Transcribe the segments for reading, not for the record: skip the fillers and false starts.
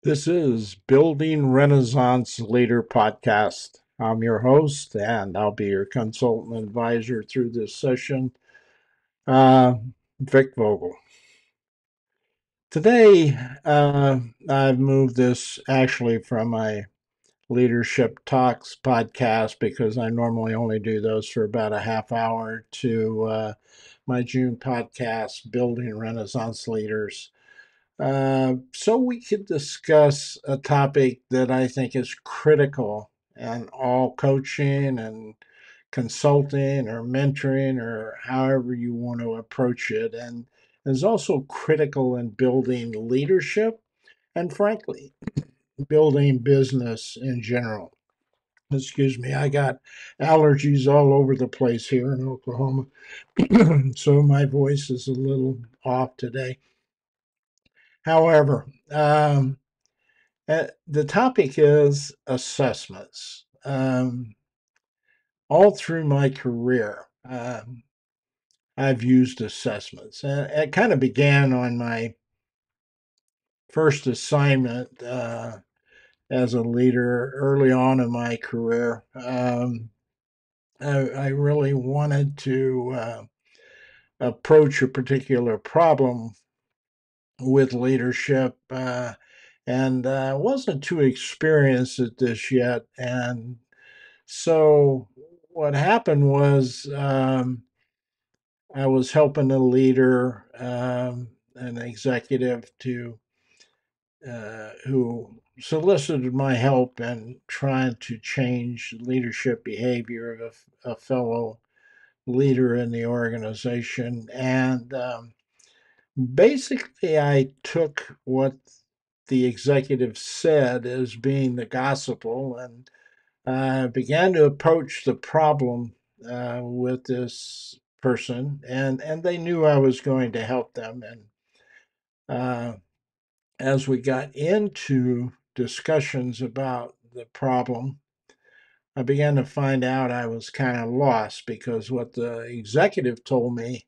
This is Building Renaissance Leader Podcast. I'm your host, and I'll be your consultant advisor through this session, uh, Vic Vogel. Today, I've moved this actually from my Leadership Talks podcast because I normally only do those for about a half hour to my June podcast, Building Renaissance Leaders. So we could discuss a topic that I think is critical in all coaching and consulting or mentoring or however you want to approach it, and is also critical in building leadership and, frankly, building business in general. Excuse me, I got allergies all over the place here in Oklahoma, so my voice is a little off today. However, the topic is assessments. All through my career, I've used assessments. And it kind of began on my first assignment as a leader early on in my career. I really wanted to approach a particular problem with leadership. And wasn't too experienced at this yet. And so what happened was I was helping a leader, an executive, to who solicited my help in trying to change leadership behavior of a fellow leader in the organization. And basically, I took what the executive said as being the gospel and began to approach the problem with this person, and they knew I was going to help them. And uh, as we got into discussions about the problem, I began to find out I was kind of lost because what the executive told me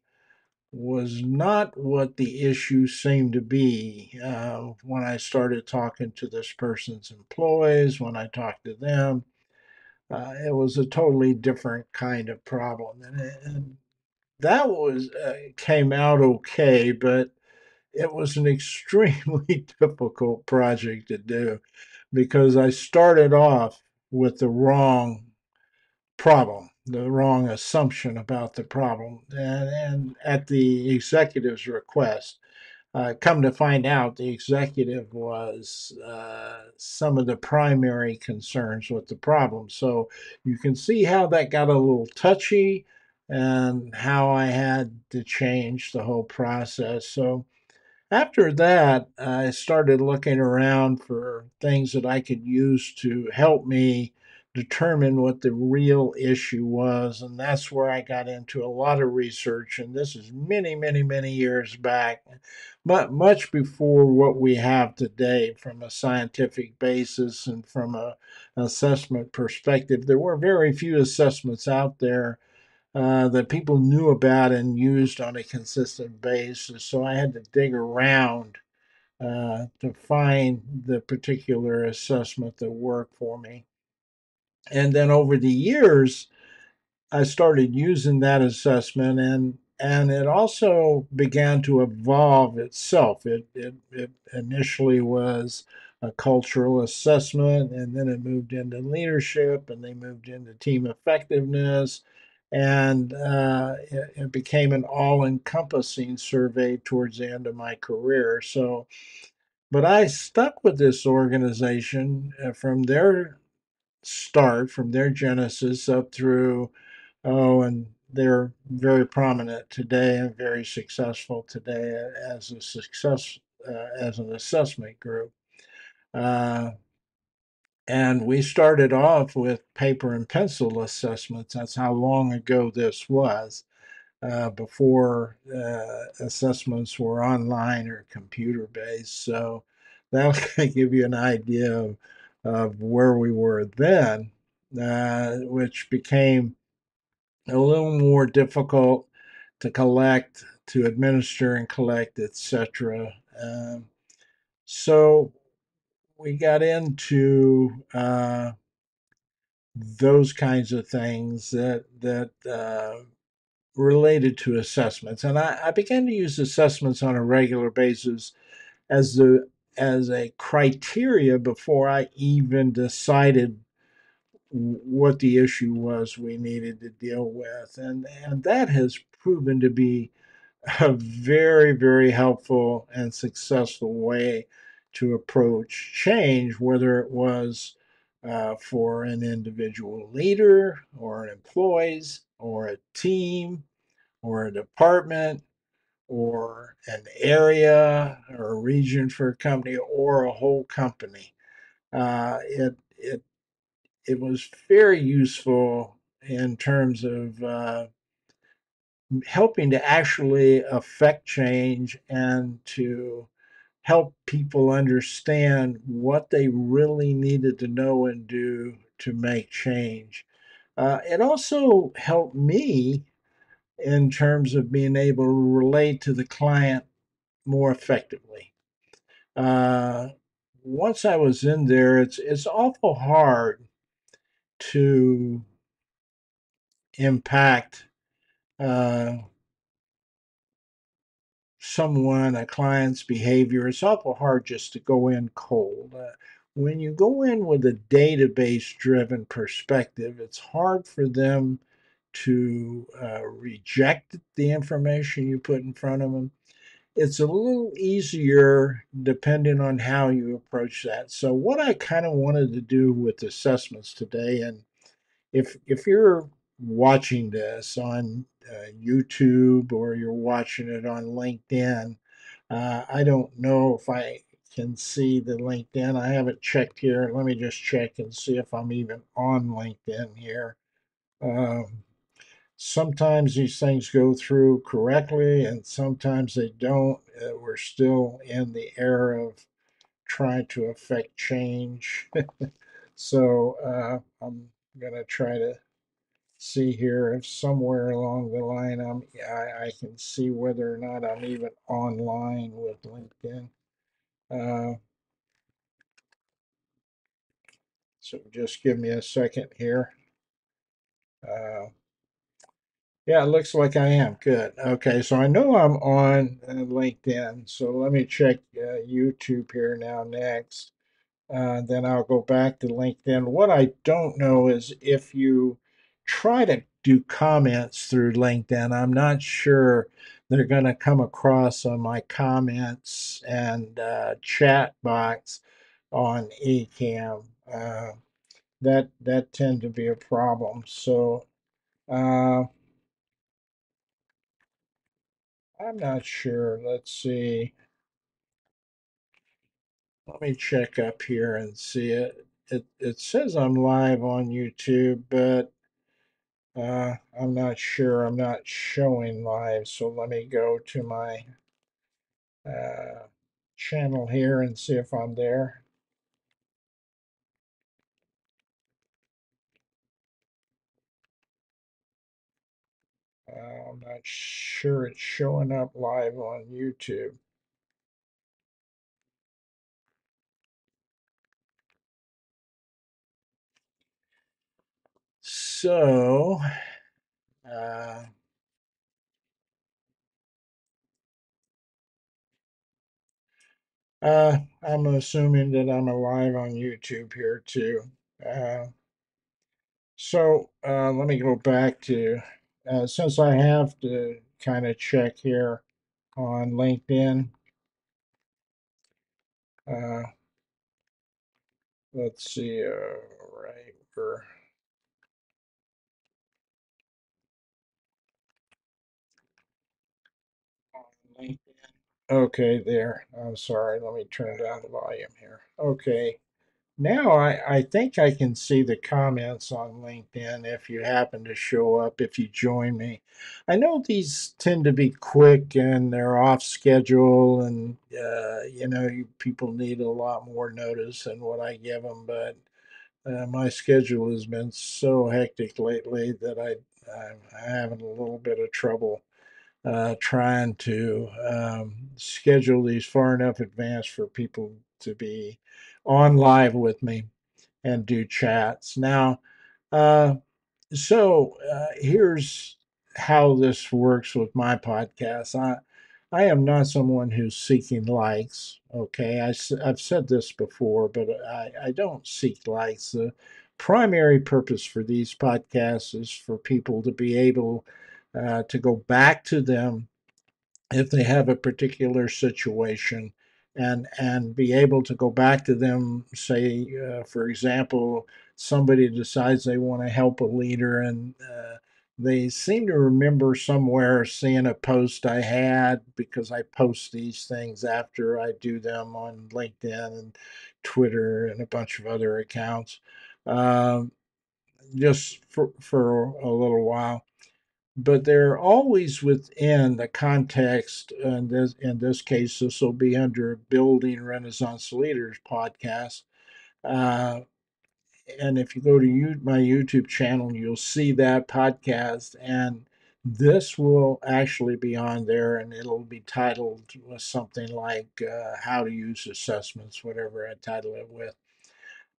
was not what the issue seemed to be. When I started talking to this person's employees, when I talked to them, it was a totally different kind of problem, and that was came out okay, but it was an extremely difficult project to do because I started off with the wrong problem, the wrong assumption about the problem, and at the executive's request. Come to find out, the executive was some of the primary concerns with the problem. So you can see how that got a little touchy and how I had to change the whole process. So after that, I started looking around for things that I could use to help me determine what the real issue was. And that's where I got into a lot of research. And this is many, many, many years back, but much before what we have today from a scientific basis and from a assessment perspective. There were very few assessments out there that people knew about and used on a consistent basis. So I had to dig around to find the particular assessment that worked for me. And then over the years, I started using that assessment, and it also began to evolve itself. It initially was a cultural assessment, and then it moved into leadership, and they moved into team effectiveness, and it became an all-encompassing survey towards the end of my career. So, but I stuck with this organization from their start, from their genesis up through. Oh, and they're very prominent today and very successful today as a success as an assessment group. Uh, and we started off with paper and pencil assessments. That's how long ago this was, before assessments were online or computer based. So that'll kind of give you an idea of where we were then, which became a little more difficult to collect, to administer and collect, etc. So we got into those kinds of things that related to assessments, and I began to use assessments on a regular basis as the as a criteria before I even decided what the issue was we needed to deal with, and that has proven to be a very helpful and successful way to approach change, whether it was for an individual leader or an employees or a team or a department or an area or a region for a company or a whole company. It was very useful in terms of helping to actually affect change and to help people understand what they really needed to know and do to make change. It also helped me in terms of being able to relate to the client more effectively. Uh, Once I was in there, it's awful hard to impact uh, someone, a client's behavior. It's awful hard just to go in cold. When you go in with a database driven perspective, it's hard for them to reject the information you put in front of them. It's a little easier depending on how you approach that. So, what I kind of wanted to do with assessments today, and if you're watching this on YouTube or you're watching it on LinkedIn, I don't know if I can see the LinkedIn. I haven't checked here. Let me just check and see if I'm even on LinkedIn here. Um, Sometimes these things go through correctly and sometimes they don't. We're still in the era of trying to affect change. So I'm going to try to see here if somewhere along the line I can see whether or not I'm even online with LinkedIn. Uh, so just give me a second here. Uh, yeah, it looks like I am. Good. Okay, so I know I'm on LinkedIn. So let me check YouTube here now next. Then I'll go back to LinkedIn. What I don't know is if you try to do comments through LinkedIn, I'm not sure they're going to come across on my comments and chat box on Ecamm. That tend to be a problem. So uh, I'm not sure. Let's see. Let me check up here and see it. It says I'm live on YouTube, but I'm not sure. I'm not showing live, so let me go to my uh, channel here and see if I'm there. I'm not sure it's showing up live on YouTube. So, uh, I'm assuming that I'm alive on YouTube here too. Uh, so let me go back to since I have to kind of check here on LinkedIn. Uh, let's see. Right, we're on LinkedIn. Okay, there. I'm sorry. Let me turn down the volume here. Okay. Now I think I can see the comments on LinkedIn if you happen to show up, if you join me. I know these tend to be quick and they're off schedule, and people need a lot more notice than what I give them. But my schedule has been so hectic lately that I'm having a little bit of trouble trying to schedule these far enough advance for people to be on live with me and do chats. Now, uh, here's how this works with my podcast. I am not someone who's seeking likes. Okay, I've said this before, but I don't seek likes. The primary purpose for these podcasts is for people to be able to go back to them if they have a particular situation, and be able to go back to them, say, for example, somebody decides they want to help a leader, and they seem to remember somewhere seeing a post I had, because I post these things after I do them on LinkedIn and Twitter and a bunch of other accounts, um, just for a little while, but they're always within the context. And in this case, this will be under Building Renaissance Leaders podcast. Uh, and if you go to my YouTube channel, you'll see that podcast. And this will actually be on there, and it'll be titled with something like How to Use Assessments, whatever I title it with.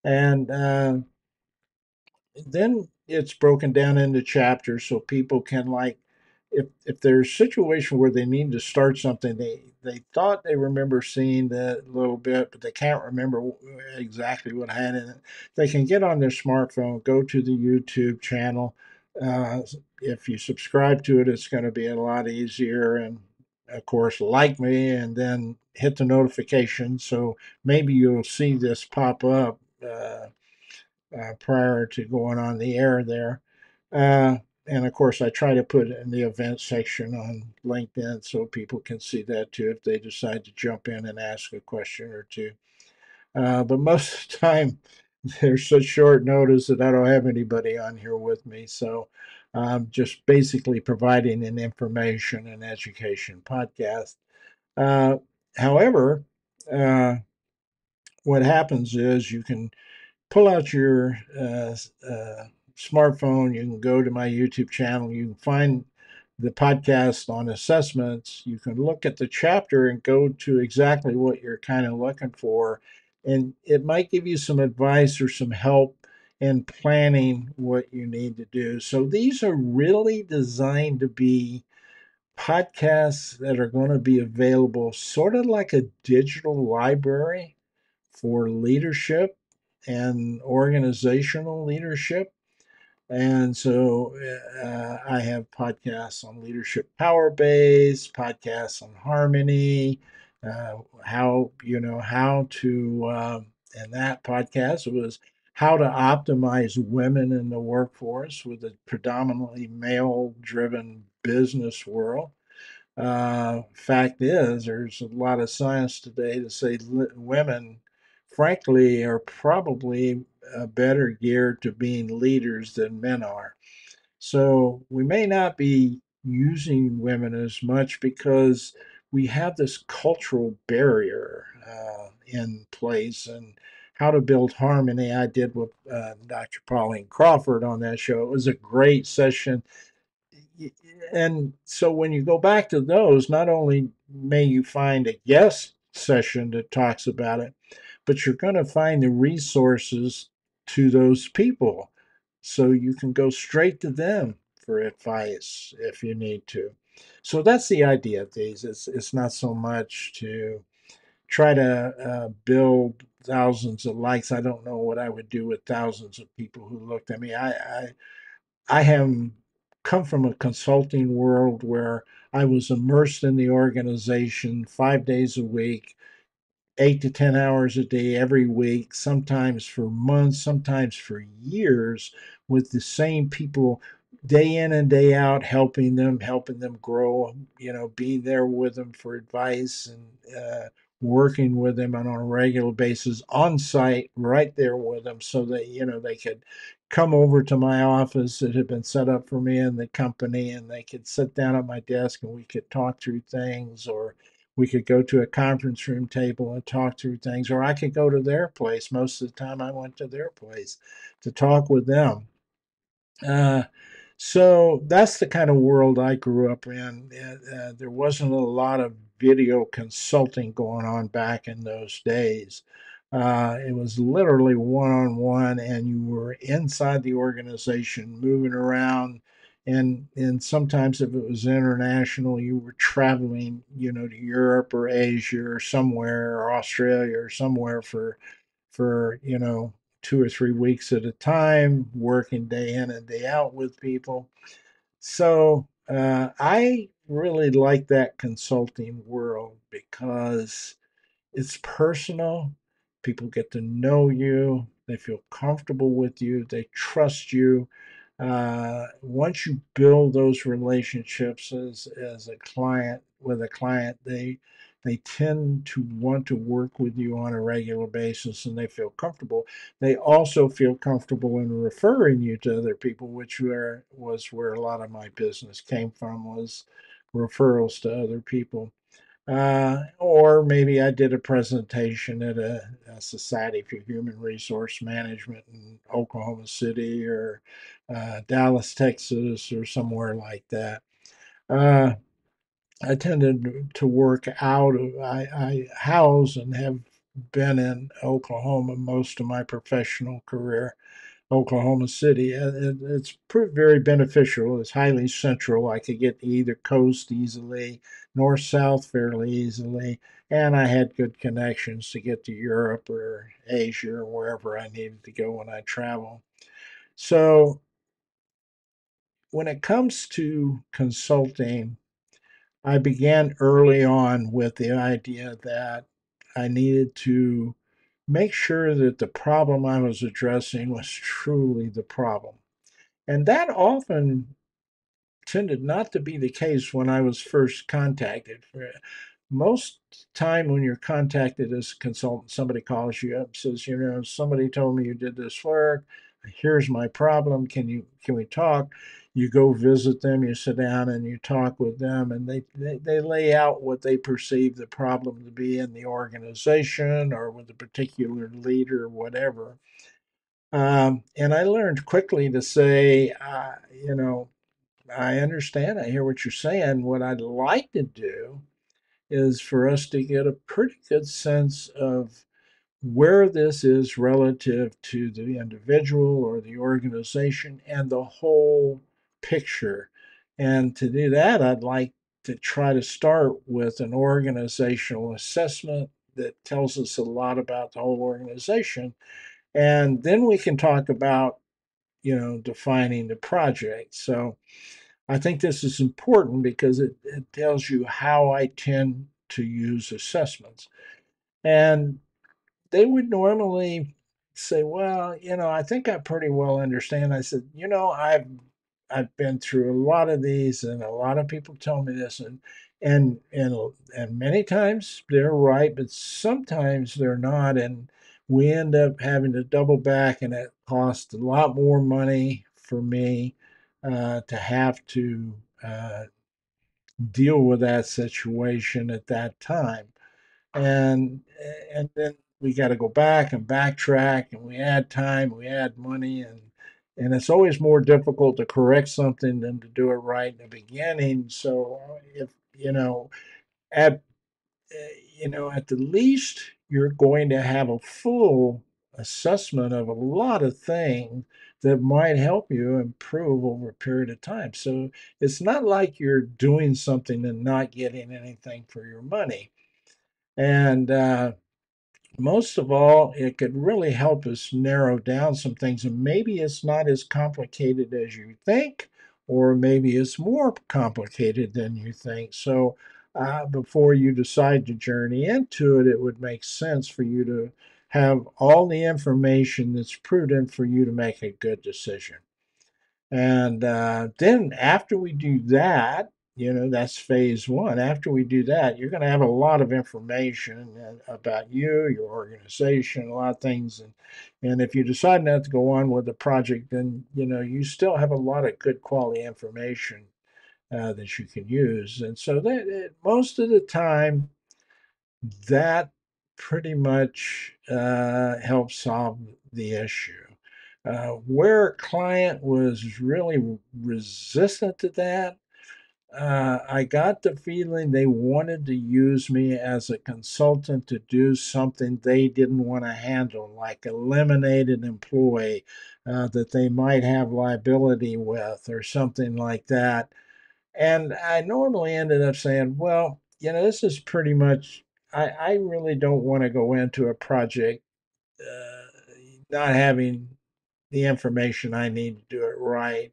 And then it's broken down into chapters so people can, like, if there's a situation where they need to start something, they thought they remember seeing that little bit, but they can't remember exactly what had in it, they can get on their smartphone, go to the YouTube channel. If you subscribe to it, it's going to be a lot easier. And of course, like me, and then hit the notification, so maybe you'll see this pop up prior to going on the air there. Uh, and of course, I try to put it in the event section on LinkedIn so people can see that too if they decide to jump in and ask a question or two. But most of the time, there's such short notice that I don't have anybody on here with me. So I'm just basically providing an information and education podcast. Uh, However, uh, what happens is you can pull out your smartphone. You can go to my YouTube channel. You can find the podcast on assessments. You can look at the chapter and go to exactly what you're kind of looking for. And it might give you some advice or some help in planning what you need to do. So these are really designed to be podcasts that are going to be available sort of like a digital library for leadership and organizational leadership. And so I have podcasts on leadership power base, podcasts on harmony, how to, and that podcast was how to optimize women in the workforce with a predominantly male driven business world. Fact is, there's a lot of science today to say women, frankly, are probably better geared to being leaders than men are. So we may not be using women as much because we have this cultural barrier in place. And how to build harmony, I did with Dr. Pauline Crawford on that show. It was a great session. And so when you go back to those, not only may you find a guest session that talks about it, but you're going to find the resources to those people. So you can go straight to them for advice if you need to. So that's the idea of these. It's not so much to try to build thousands of likes. I don't know what I would do with thousands of people who looked at me. I have come from a consulting world where I was immersed in the organization 5 days a week, 8 to 10 hours a day every week, sometimes for months, sometimes for years, with the same people day in and day out, helping them grow, being there with them for advice, and working with them on a regular basis on site, right there with them, so that, they could come over to my office that had been set up for me in the company, and they could sit down at my desk and we could talk through things, or we could go to a conference room table and talk through things, or I could go to their place. Most of the time, I went to their place to talk with them. Uh, so that's the kind of world I grew up in. There wasn't a lot of video consulting going on back in those days. It was literally one on one, and you were inside the organization, moving around. And sometimes, if it was international, you were traveling, to Europe or Asia or somewhere, or Australia or somewhere for 2 or 3 weeks at a time, working day in and day out with people. So I really like that consulting world because it's personal. People get to know you. They feel comfortable with you. They trust you. Once you build those relationships as a client with a client, they tend to want to work with you on a regular basis, and they feel comfortable. They also feel comfortable in referring you to other people, which was where a lot of my business came from, was referrals to other people. Or maybe I did a presentation at a Society for Human Resource Management in Oklahoma City or Dallas, Texas, or somewhere like that. Uh, I tended to work out of, I house and have been in Oklahoma most of my professional career. Oklahoma City. It's proved very beneficial. It's highly central. I could get to either coast easily, north south fairly easily, and I had good connections to get to Europe or Asia or wherever I needed to go when I travel. So when it comes to consulting, I began early on with the idea that I needed to make sure that the problem I was addressing was truly the problem. And that often tended not to be the case when I was first contacted. Most time when you're contacted as a consultant, somebody calls you up, says, somebody told me you did this work. Here's my problem. Can we talk? You go visit them, you sit down and you talk with them, and they lay out what they perceive the problem to be in the organization or with a particular leader or whatever. And I learned quickly to say, I understand. I hear what you're saying. What I'd like to do is for us to get a pretty good sense of where this is relative to the individual or the organization and the whole picture. And to do that, I'd like to try to start with an organizational assessment that tells us a lot about the whole organization. And then we can talk about, defining the project. So, I think this is important because it tells you how I tend to use assessments. And they would normally say, well, I think I pretty well understand. I said, I've been through a lot of these and a lot of people tell me this and many times they're right, but sometimes they're not. And we end up having to double back and it costs a lot more money for me to have to deal with that situation at that time. And and then we got to go back and backtrack and we add time, we add money and it's always more difficult to correct something than to do it right in the beginning. So if at at the least you're going to have a full assessment of a lot of things that might help you improve over a period of time. So it's not like you're doing something and not getting anything for your money. And most of all, it could really help us narrow down some things. And maybe it's not as complicated as you think, or maybe it's more complicated than you think. So, before you decide to journey into it, it would make sense for you to have all the information that's prudent for you to make a good decision. And then after we do that, that's phase one. After we do that, you're going to have a lot of information about you, your organization, a lot of things. And if you decide not to go on with the project, then, you still have a lot of good quality information that you can use. And so most of the time, that pretty much helps solve the issue. Where a client was really resistant to that, I got the feeling they wanted to use me as a consultant to do something they didn't want to handle, like eliminate an employee that they might have liability with or something like that. And I normally ended up saying, well, this is pretty much, I really don't want to go into a project not having the information I need to do it right.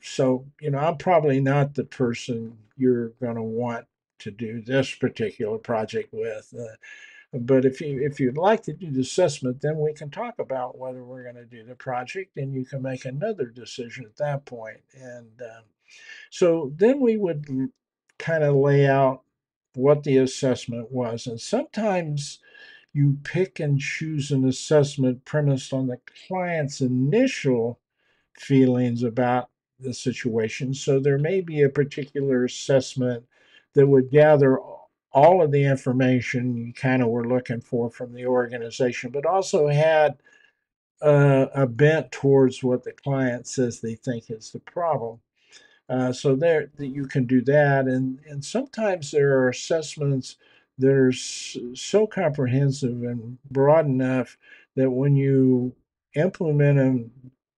So, I'm probably not the person you're going to want to do this particular project with. But if you'd like to do the assessment, then we can talk about whether we're going to do the project, and you can make another decision at that point. And so then we would kind of lay out what the assessment was. And sometimes you pick and choose an assessment premised on the client's initial feelings about the situation. So there may be a particular assessment that would gather all of the information you kind of were looking for from the organization, but also had a bent towards what the client says they think is the problem. So there that you can do that, and sometimes there are assessments that are so comprehensive and broad enough that when you implement them,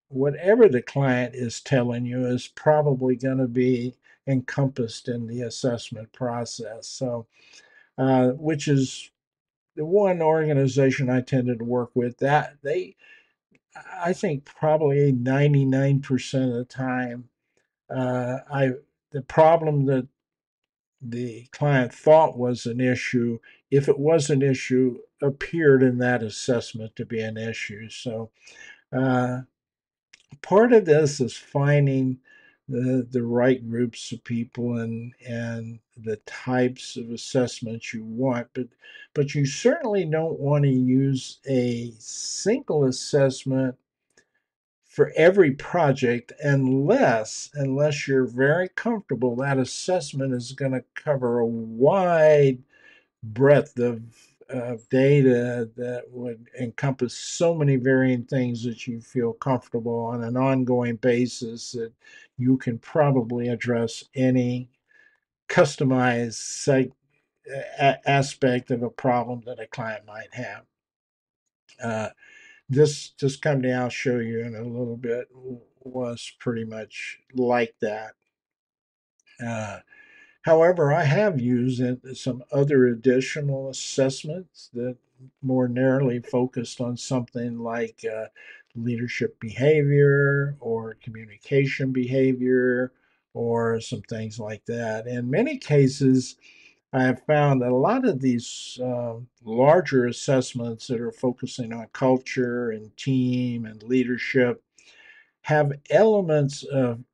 whatever the client is telling you is probably going to be encompassed in the assessment process. So, which is the one organization I tended to work with, that I think probably 99% of the time I the problem that the client thought was an issue, if it was an issue, appeared in that assessment to be an issue. So uh, part of this is finding the right groups of people and the types of assessments you want, but you certainly don't want to use a single assessment for every project unless you're very comfortable that assessment is going to cover a wide breadth of data that would encompass so many varying things that you feel comfortable on an ongoing basis that you can probably address any customized aspect of a problem that a client might have. Uh, this company I'll show you in a little bit was pretty much like that. Uh, However, I have used some other additional assessments that more narrowly focused on something like leadership behavior or communication behavior or some things like that. In many cases, I have found that a lot of these larger assessments that are focusing on culture and team and leadership have elements of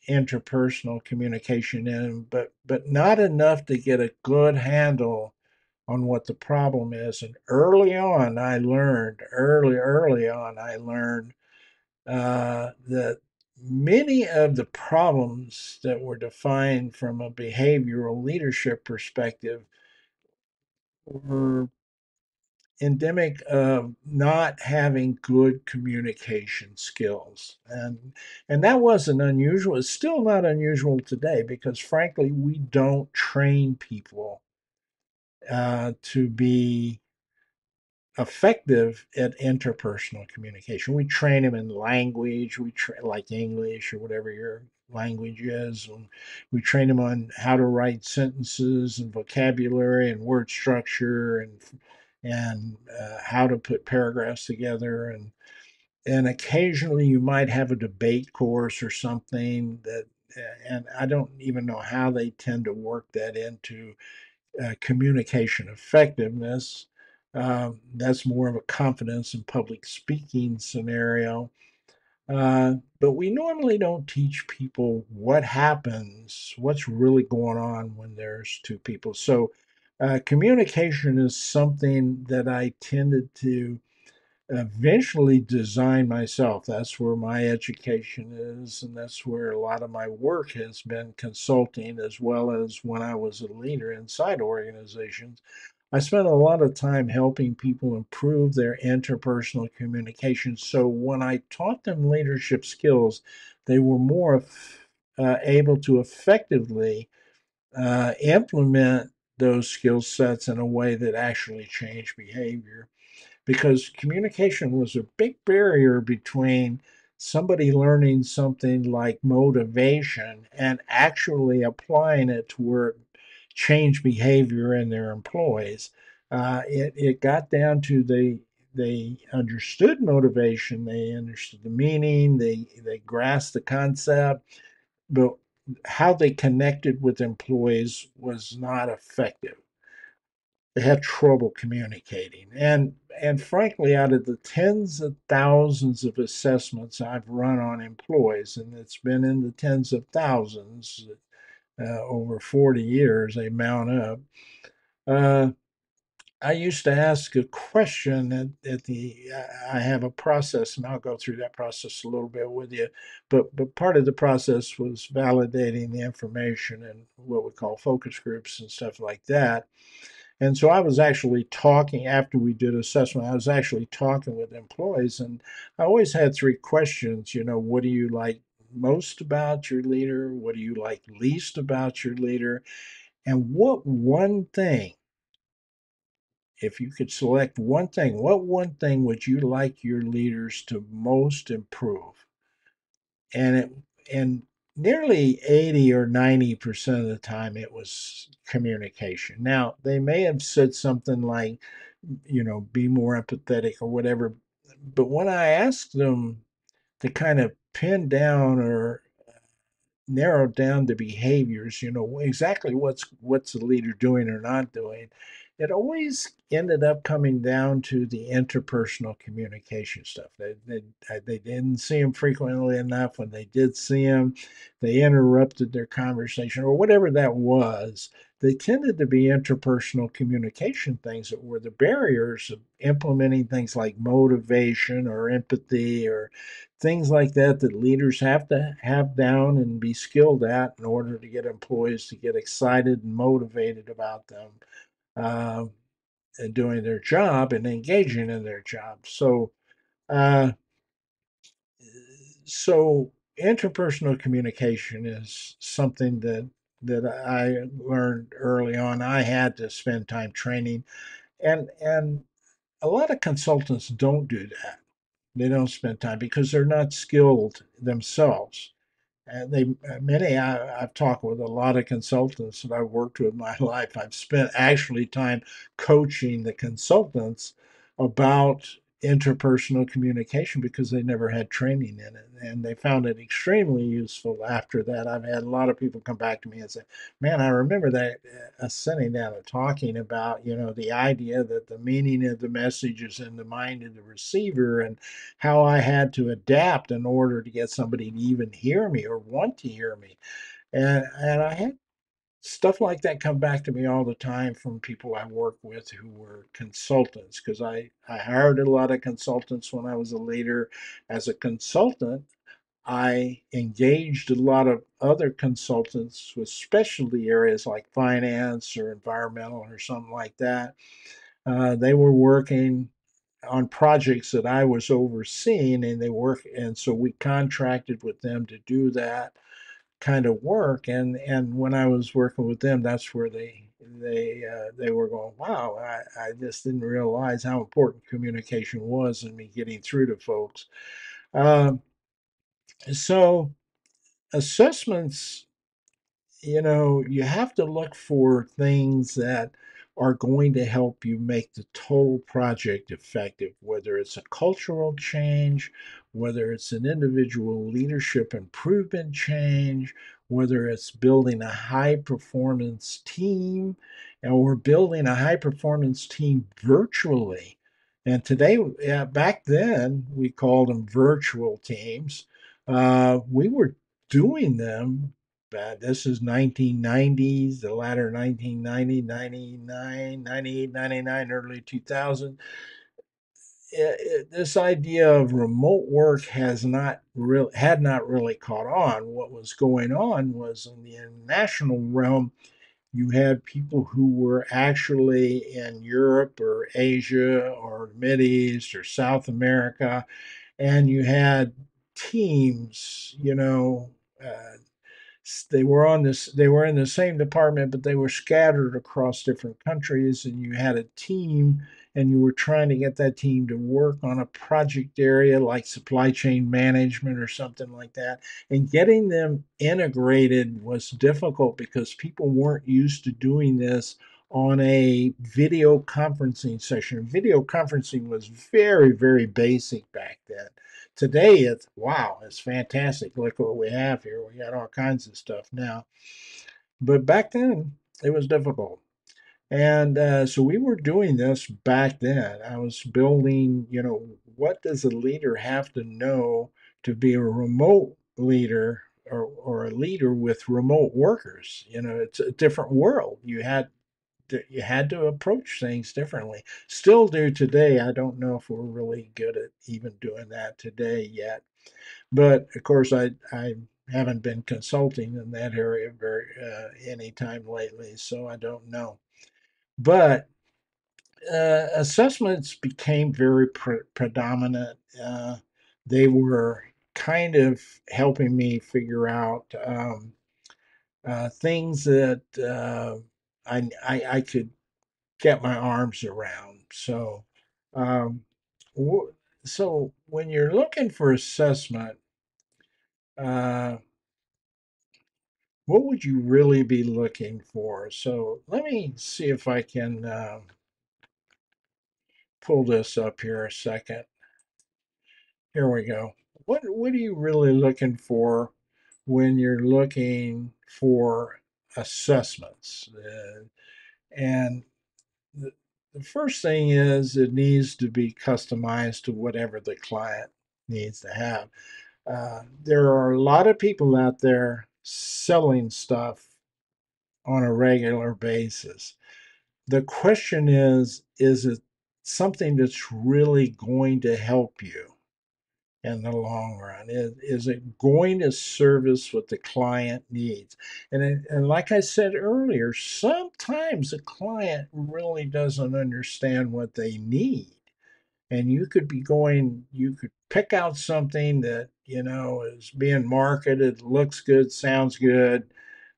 interpersonal communication in, but not enough to get a good handle on what the problem is. And early on, I learned that many of the problems that were defined from a behavioral leadership perspective were endemic of not having good communication skills. And that wasn't unusual. It's still not unusual today because frankly we don't train people to be effective at interpersonal communication. We train them in language, like English or whatever your language is, and we train them on how to write sentences and vocabulary and word structure and how to put paragraphs together and occasionally you might have a debate course or something that and I don't even know how they tend to work that into communication effectiveness. That's more of a confidence in public speaking scenario. But we normally don't teach people what happens, what's really going on when there's two people. So, communication is something that I tended to eventually design myself. That's where my education is, and that's where a lot of my work has been consulting, as well as when I was a leader inside organizations. I spent a lot of time helping people improve their interpersonal communication. So when I taught them leadership skills, they were more able to effectively implement those skill sets in a way that actually change behavior, because communication was a big barrier between somebody learning something like motivation and actually applying it to where it changed behavior in their employees. It got down to they understood motivation, they understood the meaning, they grasped the concept, but how they connected with employees was not effective. They had trouble communicating. And frankly, out of the tens of thousands of assessments I've run on employees, and it's been in the tens of thousands over 40 years, they mount up. Uh, I used to ask a question at the. I have a process, and I'll go through that process a little bit with you. But part of the process was validating the information and what we call focus groups and stuff like that. And so I was actually talking after we did assessment. I was actually talking with employees, and I always had three questions. What do you like most about your leader? What do you like least about your leader? And what one thing, if you could select one thing, what one thing would you like your leaders to most improve? And and nearly 80 or 90% of the time it was communication. Now, they may have said something like, be more empathetic or whatever. But when I asked them to kind of pin down or narrow down the behaviors, exactly what's the leader doing or not doing, it always ended up coming down to the interpersonal communication stuff. They didn't see him frequently enough. When they did see him, they interrupted their conversation or whatever that was. They tended to be interpersonal communication things that were the barriers of implementing things like motivation or empathy or things like that that leaders have to have down and be skilled at in order to get employees to get excited and motivated about them uh, and doing their job and engaging in their job. Uh, so interpersonal communication is something that I learned early on. I had to spend time training, and a lot of consultants don't do that. They don't spend time because they're not skilled themselves. And I've talked with a lot of consultants that I've worked with in my life. I've spent actually time coaching the consultants about interpersonal communication because they never had training in it. And they found it extremely useful after that. I've had a lot of people come back to me and say, man, I remember that sitting down and talking about, the idea that the meaning of the message is in the mind of the receiver, and how I had to adapt in order to get somebody to even hear me or want to hear me. And I had stuff like that come back to me all the time from people I work with who were consultants, because I hired a lot of consultants when I was a leader. As a consultant, I engaged a lot of other consultants with specialty areas like finance or environmental or something like that. They were working on projects that I was overseeing, and and so we contracted with them to do that kind of work. And when I was working with them, that's where they were going, wow, I just didn't realize how important communication was in me getting through to folks. Um, so assessments, you have to look for things that are going to help you make the total project effective, whether it's a cultural change, whether it's an individual leadership improvement change, whether it's building a high performance team, and we're building a high performance team virtually. And today, back then, we called them virtual teams. We were doing them. This is 1990s, the latter 1990, 99, 98, 99, early 2000. This idea of remote work had not really caught on. What was going on was in the national realm, you had people who were actually in Europe or Asia or Mid East or South America, and you had teams, uh, they were on this, they were in the same department, but they were scattered across different countries, and you had a team, and you were trying to get that team to work on a project area like supply chain management or something like that. And getting them integrated was difficult because people weren't used to doing this on a video conferencing session. Video conferencing was very, very basic back then. Today, it's wow, it's fantastic. Look what we have here. We got all kinds of stuff now. But back then, it was difficult. And so we were doing this back then. I was building, what does a leader have to know to be a remote leader, or a leader with remote workers? It's a different world. You had to approach things differently. Still do today. I don't know if we're really good at even doing that today yet. But of course, I haven't been consulting in that area very any time lately, so I don't know. But assessments became very predominant. They were kind of helping me figure out things that I could get my arms around. Um, so when you're looking for assessment, uh, what would you really be looking for? So let me see if I can pull this up here a second. Here we go. What are you really looking for when you're looking for assessments? And the, the first thing is it needs to be customized to whatever the client needs to have. There are a lot of people out there selling stuff on a regular basis. The question is it something that's really going to help you in the long run? Is it going to service what the client needs? And like I said earlier, sometimes the client really doesn't understand what they need. And you could pick out something that, is being marketed, looks good, sounds good.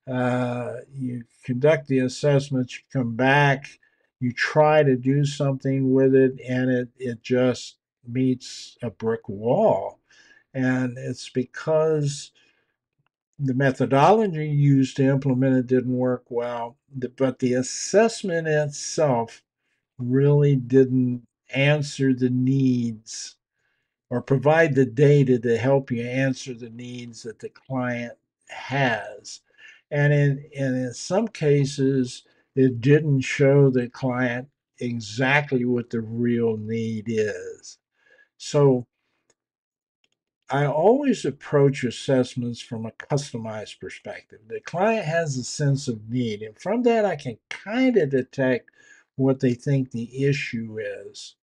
You conduct the assessments, you come back, you try to do something with it, and it just meets a brick wall. And it's because the methodology used to implement it didn't work well, but the assessment itself really didn't answer the needs or provide the data to help you answer the needs that the client has. And in some cases, it didn't show the client exactly what the real need is. So I always approach assessments from a customized perspective. The client has a sense of need, and from that, I can kind of detect what they think the issue is.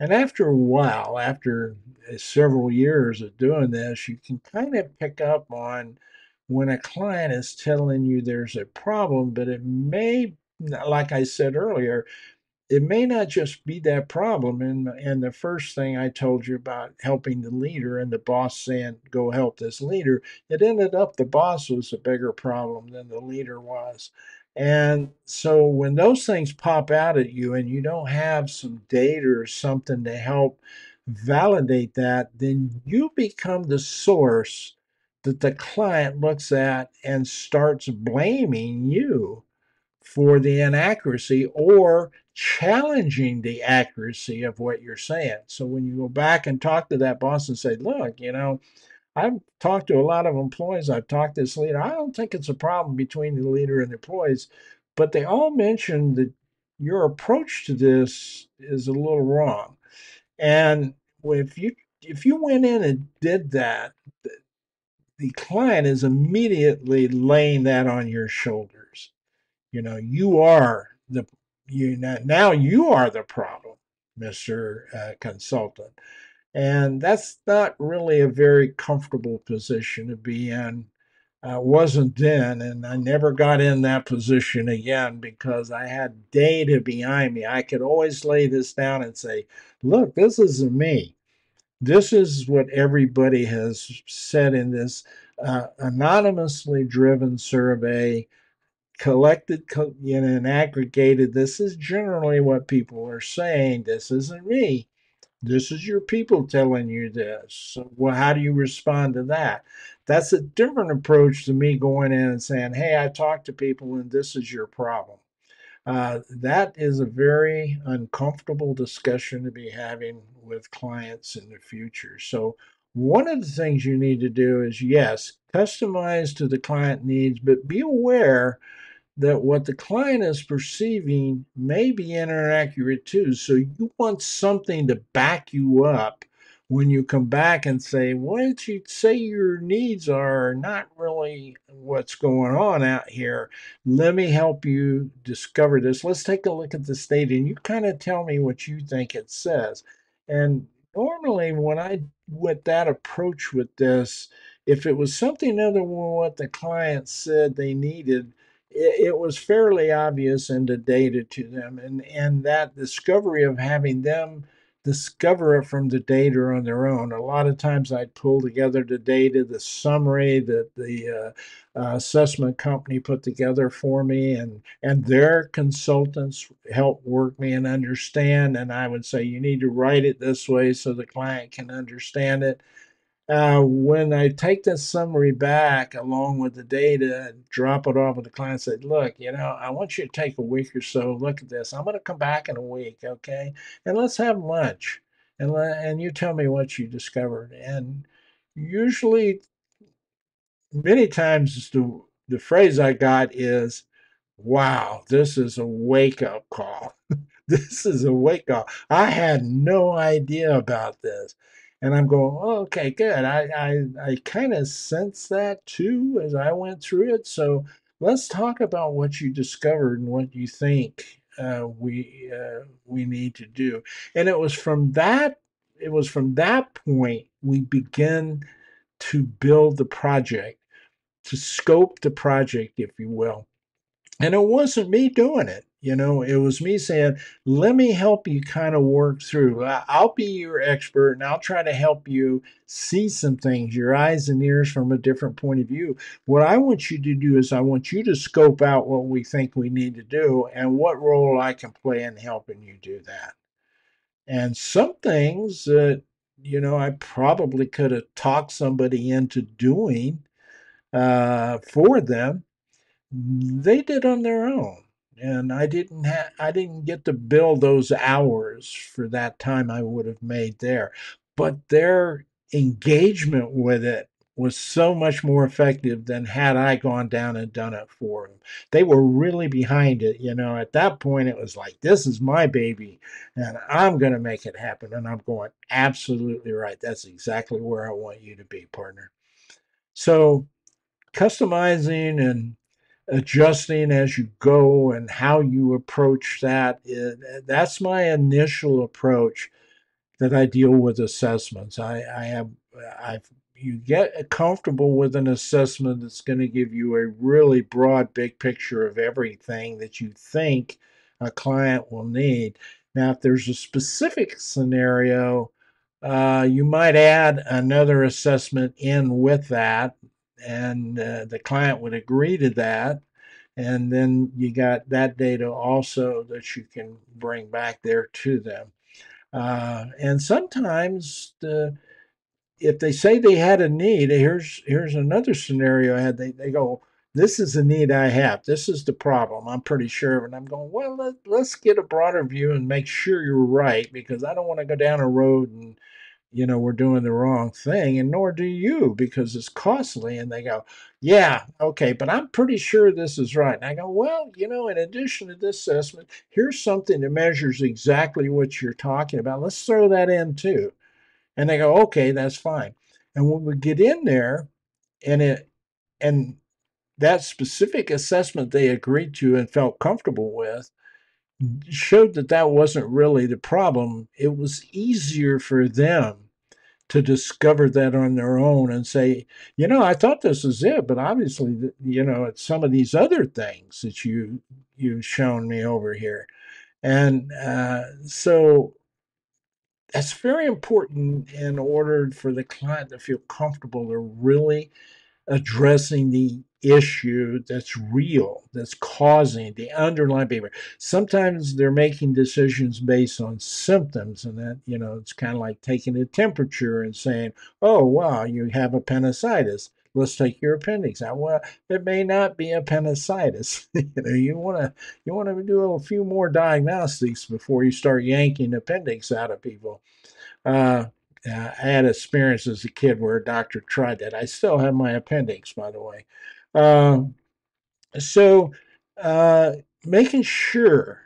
And after a while, after several years of doing this, you can kind of pick up on when a client is telling you there's a problem, but it may, like I said earlier, it may not just be that problem. And the first thing I told you about helping the leader and the boss saying, go help this leader, it ended up the boss was a bigger problem than the leader was. And so when those things pop out at you and you don't have some data or something to help validate that, then you become the source that the client looks at and starts blaming you for the inaccuracy or challenging the accuracy of what you're saying. So when you go back and talk to that boss and say, look, I've talked to a lot of employees, I've talked to this leader, I don't think it's a problem between the leader and the employees, but they all mentioned that your approach to this is a little wrong. And if you went in and did that, the client is immediately laying that on your shoulders. You are the now you are the problem, Mr. Consultant. And that's not really a very comfortable position to be in. Wasn't then, and I never got in that position again because I had data behind me. I could always lay this down and say, look, this isn't me. This is what everybody has said in this. anonymously driven survey, collected, and aggregated. This is generally what people are saying. This isn't me. This is your people telling you this. So, well, how do you respond to that? That's a different approach to me going in and saying, hey, I talked to people and this is your problem. That is a very uncomfortable discussion to be having with clients in the future. So, one of the things you need to do is, yes, customize to the client needs, but be aware that what the client is perceiving may be inaccurate too. So you want something to back you up when you come back and say, what you say your needs are not really what's going on out here. Let me help you discover this. Let's take a look at this data and you kind of tell me what you think it says. And normally, when I with that approach with this, if it was something other than what the client said they needed, it was fairly obvious in the data to them, and that discovery of having them discover it from the data on their own. A lot of times I'd pull together the data, the summary that the assessment company put together for me, and their consultants help work me and understand, and I would say you need to write it this way so the client can understand it. When I take this summary back along with the data and drop it off with the client, say, look, I want you to take a week or so, look at this. I'm going to come back in a week, okay? And let's have lunch. And you tell me what you discovered. And usually, many times, the phrase I got is, wow, this is a wake up call. This is a wake up. I had no idea about this. And I'm going, oh, okay, good. I kind of sense that too as I went through it. So let's talk about what you discovered and what you think we need to do. And it was from that point we begin to build the project, to scope the project, if you will. And it wasn't me doing it. It was me saying, let me help you kind of work through. I'll be your expert and I'll try to help you see some things, your eyes and ears from a different point of view. What I want you to do is I want you to scope out what we think we need to do and what role I can play in helping you do that. And some things that, I probably could have talked somebody into doing for them, they did on their own. And I didn't get to bill those hours for that time I would have made there. But their engagement with it was so much more effective than had I gone down and done it for them. They were really behind it. At that point it was like, this is my baby and I'm going to make it happen. And I'm going, absolutely right. That's exactly where I want you to be, partner. So customizing and adjusting as you go and how you approach that's my initial approach that I deal with assessments. I have I've you get comfortable with an assessment that's going to give you a really broad big picture of everything that you think a client will need. Now if there's a specific scenario, you might add another assessment in with that, and the client would agree to that, and then you got that data also that you can bring back there to them. And sometimes if they say they had a need, here's another scenario I had. They go, this is the need I have. This is the problem. I'm pretty sure. And I'm going, well, let's get a broader view and make sure you're right, because I don't want to go down a road and we're doing the wrong thing, and nor do you, because it's costly. And they go, yeah, okay, but I'm pretty sure this is right. And I go, well, in addition to this assessment, here's something that measures exactly what you're talking about. Let's throw that in too. And they go, okay, that's fine. And when we get in there and that specific assessment they agreed to and felt comfortable with showed that that wasn't really the problem, it was easier for them to discover that on their own and say, I thought this was it, but obviously, it's some of these other things that you've shown me over here. And so that's very important in order for the client to feel comfortable to really addressing the issue that's real, that's causing the underlying behavior. Sometimes they're making decisions based on symptoms, and that, it's kind of like taking a temperature and saying, oh, wow, you have appendicitis. Let's take your appendix out. Well, it may not be appendicitis. You want to do a few more diagnostics before you start yanking appendix out of people. Uh, I had experience as a kid where a doctor tried that. I still have my appendix, by the way. Um, so, uh, making sure,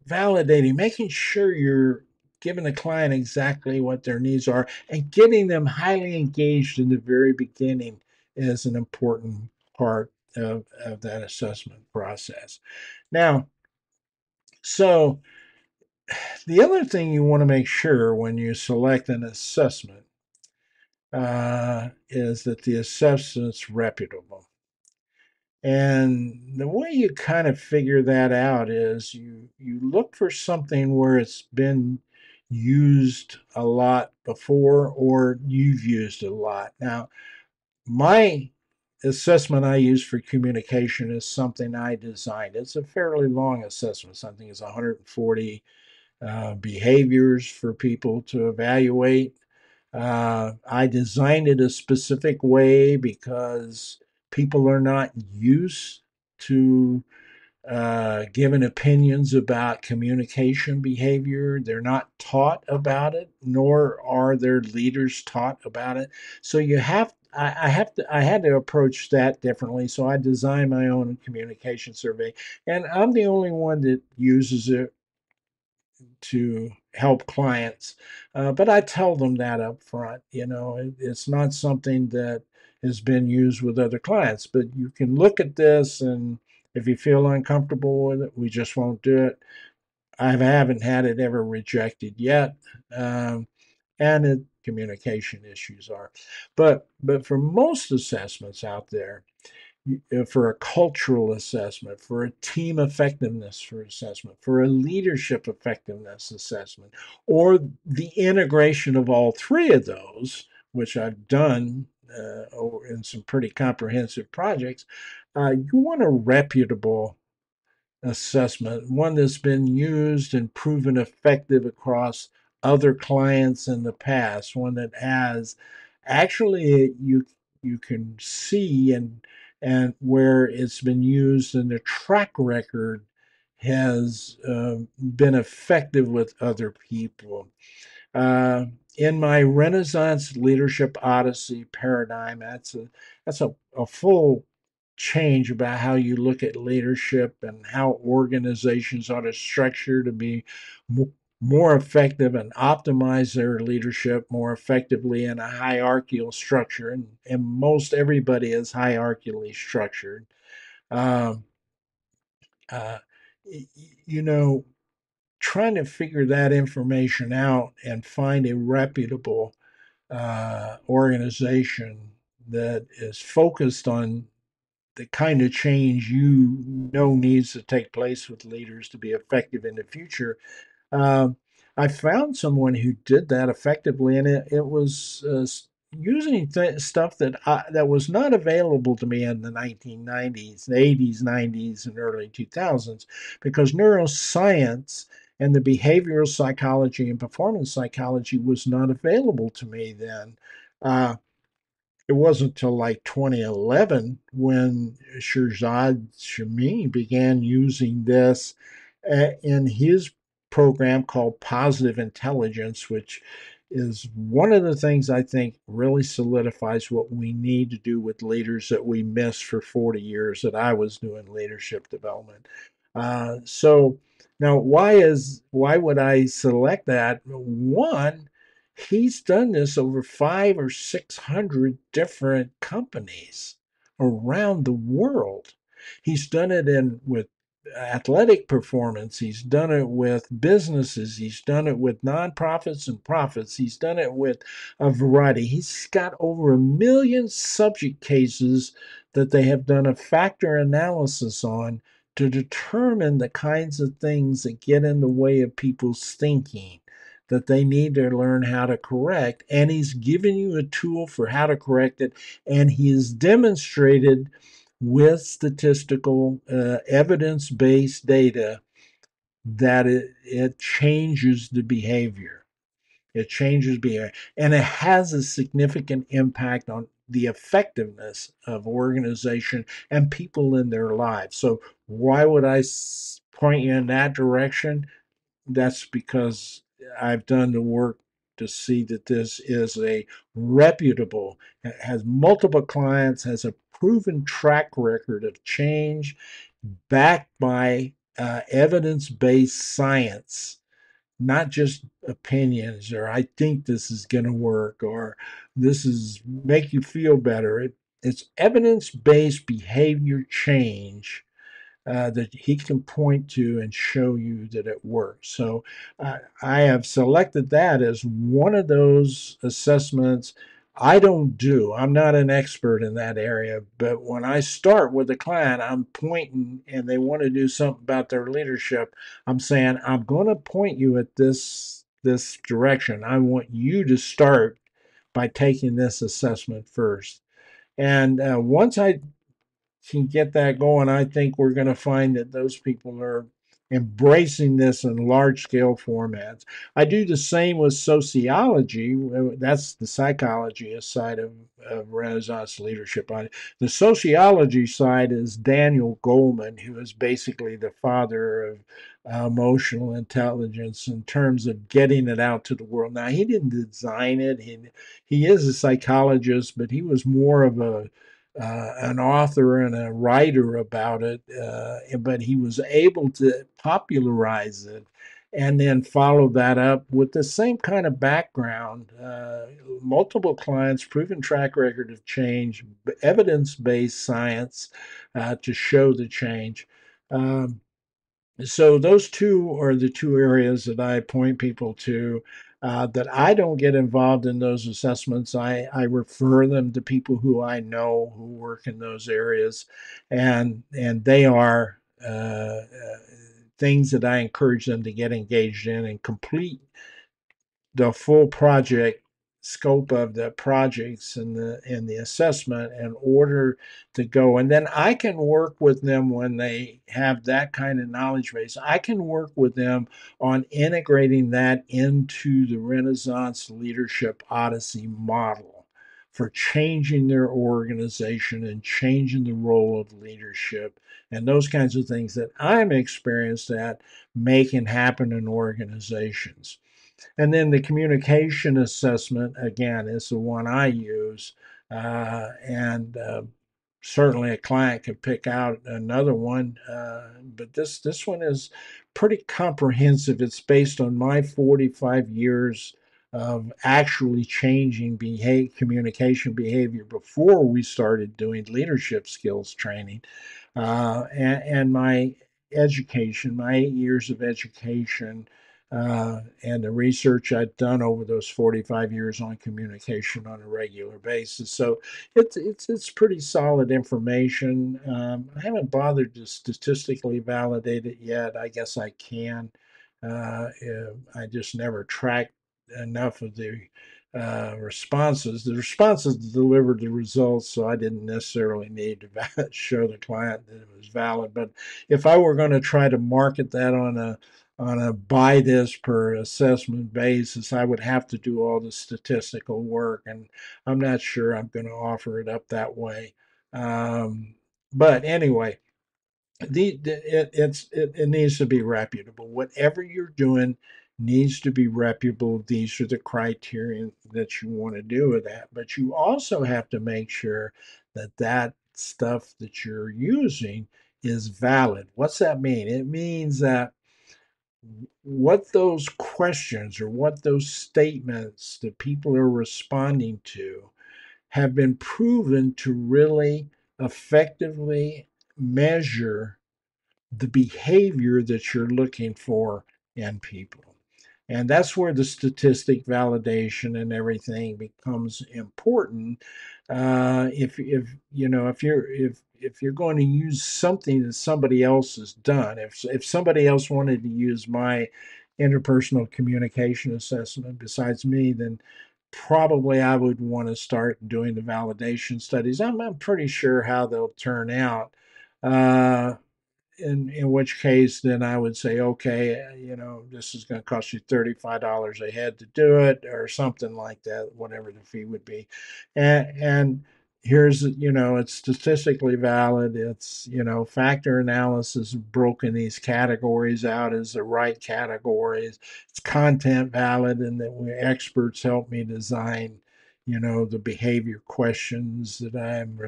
validating, making sure you're giving the client exactly what their needs are and getting them highly engaged in the very beginning is an important part of that assessment process. Now, so the other thing you want to make sure when you select an assessment is that the assessment's reputable. And the way you kind of figure that out is you look for something where it's been used a lot before or you've used it a lot. Now, my assessment I use for communication is something I designed. It's a fairly long assessment. Something is 140 behaviors for people to evaluate. I designed it a specific way because people are not used to giving opinions about communication behavior. They're not taught about it, nor are their leaders taught about it. So I had to approach that differently. So I designed my own communication survey, and I'm the only one that uses it to help clients. But I tell them that up front. It's not something that has been used with other clients, but you can look at this, and if you feel uncomfortable with it, we just won't do it. I haven't had it ever rejected yet. Um, and communication issues are. But for most assessments out there, for a cultural assessment, for a team effectiveness for assessment, for a leadership effectiveness assessment, or the integration of all three of those, which I've done in some pretty comprehensive projects, you want a reputable assessment, one that's been used and proven effective across other clients in the past, one that has actually you can see and where it's been used and the track record has been effective with other people. Uh, in my Renaissance Leadership Odyssey paradigm, that's a full change about how you look at leadership and how organizations ought to structure to be more effective and optimize their leadership more effectively in a hierarchical structure. And most everybody is hierarchically structured. Um, uh, you know, Trying to figure that information out and find a reputable organization that is focused on the kind of change needs to take place with leaders to be effective in the future. Um, I found someone who did that effectively, and it was using stuff that was not available to me in the 1990s, the 80s, 90s, and early 2000s, because neuroscience and the behavioral psychology and performance psychology was not available to me then. Uh, it wasn't until like 2011 when Shirzad Shamim began using this in his program called Positive Intelligence, which is one of the things I think really solidifies what we need to do with leaders that we missed for 40 years that I was doing leadership development. So now, why would I select that? One, he's done this over 500 or 600 different companies around the world. He's done it in with athletic performance. He's done it with businesses. He's done it with nonprofits and profits. He's done it with a variety. He's got over 1 million subject cases that they have done a factor analysis on to determine the kinds of things that get in the way of people's thinking, that they need to learn how to correct. And he's given you a tool for how to correct it. And he has demonstrated with statistical evidence-based data that it changes the behavior. It changes behavior, and it has a significant impact on the effectiveness of organization and people in their lives. So why would I point you in that direction? That's because I've done the work to see that this is a reputable, has multiple clients, has a proven track record of change backed by evidence-based science, not just opinions or I think this is going to work or this is make you feel better. It's evidence-based behavior change that he can point to and show you that it works. So I have selected that as one of those assessments. I don't do. I'm not an expert in that area, but when I start with a client, I'm pointing and they want to do something about their leadership. I'm saying, I'm going to point you at this direction. I want you to start by taking this assessment first. And once I can get that going, I think we're going to find that those people are embracing this in large scale formats. I do the same with sociology. That's the psychology side of Renaissance leadership. The sociology side is Daniel Goleman, who is basically the father of emotional intelligence in terms of getting it out to the world. Now, he didn't design it. He is a psychologist, but he was more of an author and a writer about it, but he was able to popularize it and then follow that up with the same kind of background, multiple clients, proven track record of change, evidence-based science to show the change. Um, so those two are the two areas that I point people to. That I don't get involved in those assessments. I refer them to people who I know who work in those areas, and they are things that I encourage them to get engaged in and complete the full project scope of the projects and the assessment in order to go, and then I can work with them when they have that kind of knowledge base. I can work with them on integrating that into the Renaissance Leadership Odyssey model for changing their organization and changing the role of leadership and those kinds of things that I'm experienced at making happen in organizations. And then the communication assessment, again, is the one I use. And certainly a client could pick out another one, but this one is pretty comprehensive. It's based on my 45 years of actually changing communication behavior before we started doing leadership skills training, and my education, my 8 years of education, and the research I've done over those 45 years on communication on a regular basis. So it's pretty solid information. I haven't bothered to statistically validate it yet. I guess I can. I just never tracked enough of the responses. The responses delivered the results, so I didn't necessarily need to show the client that it was valid. But if I were going to try to market that on a buy this per assessment basis, I would have to do all the statistical work, and I'm not sure I'm going to offer it up that way. But anyway, it needs to be reputable. Whatever you're doing needs to be reputable. These are the criteria that you want to do with that. But you also have to make sure that that stuff that you're using is valid. What's that mean? It means that what those questions or what those statements that people are responding to have been proven to really effectively measure the behavior that you're looking for in people. And that's where the statistic validation and everything becomes important. If you know if you're going to use something that somebody else has done, if somebody else wanted to use my interpersonal communication assessment besides me, then probably I would want to start doing the validation studies. I'm pretty sure how they'll turn out. Uh, in which case then I would say, okay, this is going to cost you $35 a head to do it, or something like that, whatever the fee would be. And here's, it's statistically valid. It's, factor analysis broken these categories out as the right categories. It's content valid, and that experts help me design the behavior questions that I'm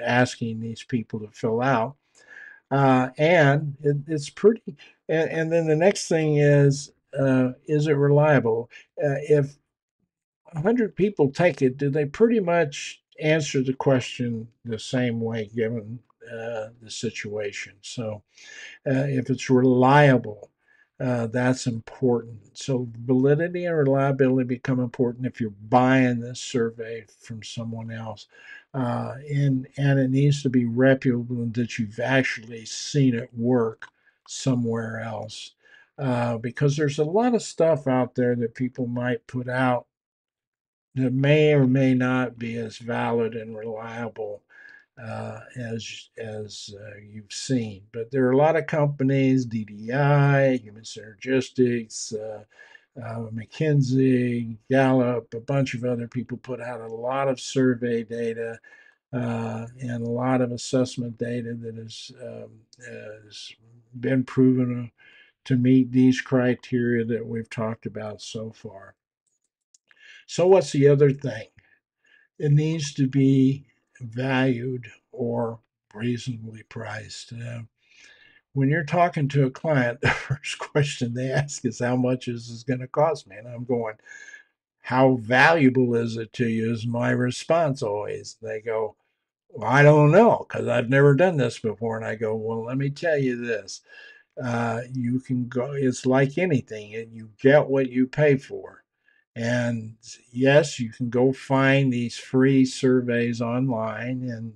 asking these people to fill out. And it's pretty. And then the next thing is it reliable? If 100 people take it, do they pretty much answer the question the same way given the situation? So if it's reliable, that's important. So validity and reliability become important if you're buying this survey from someone else. And it needs to be reputable and that you've actually seen it work somewhere else. Because there's a lot of stuff out there that people might put out that may or may not be as valid and reliable as you've seen. But there are a lot of companies, DDI, Human Synergistics, McKinsey, Gallup, a bunch of other people put out a lot of survey data and a lot of assessment data that has been proven to meet these criteria that we've talked about so far. So, what's the other thing? It needs to be valued or reasonably priced. When you're talking to a client, the first question they ask is, how much is this going to cost me? And I'm going, how valuable is it to you? Is my response always. They go, well, I don't know because I've never done this before. And I go, well, let me tell you this. You can go, it's like anything, you get what you pay for. And yes, you can go find these free surveys online,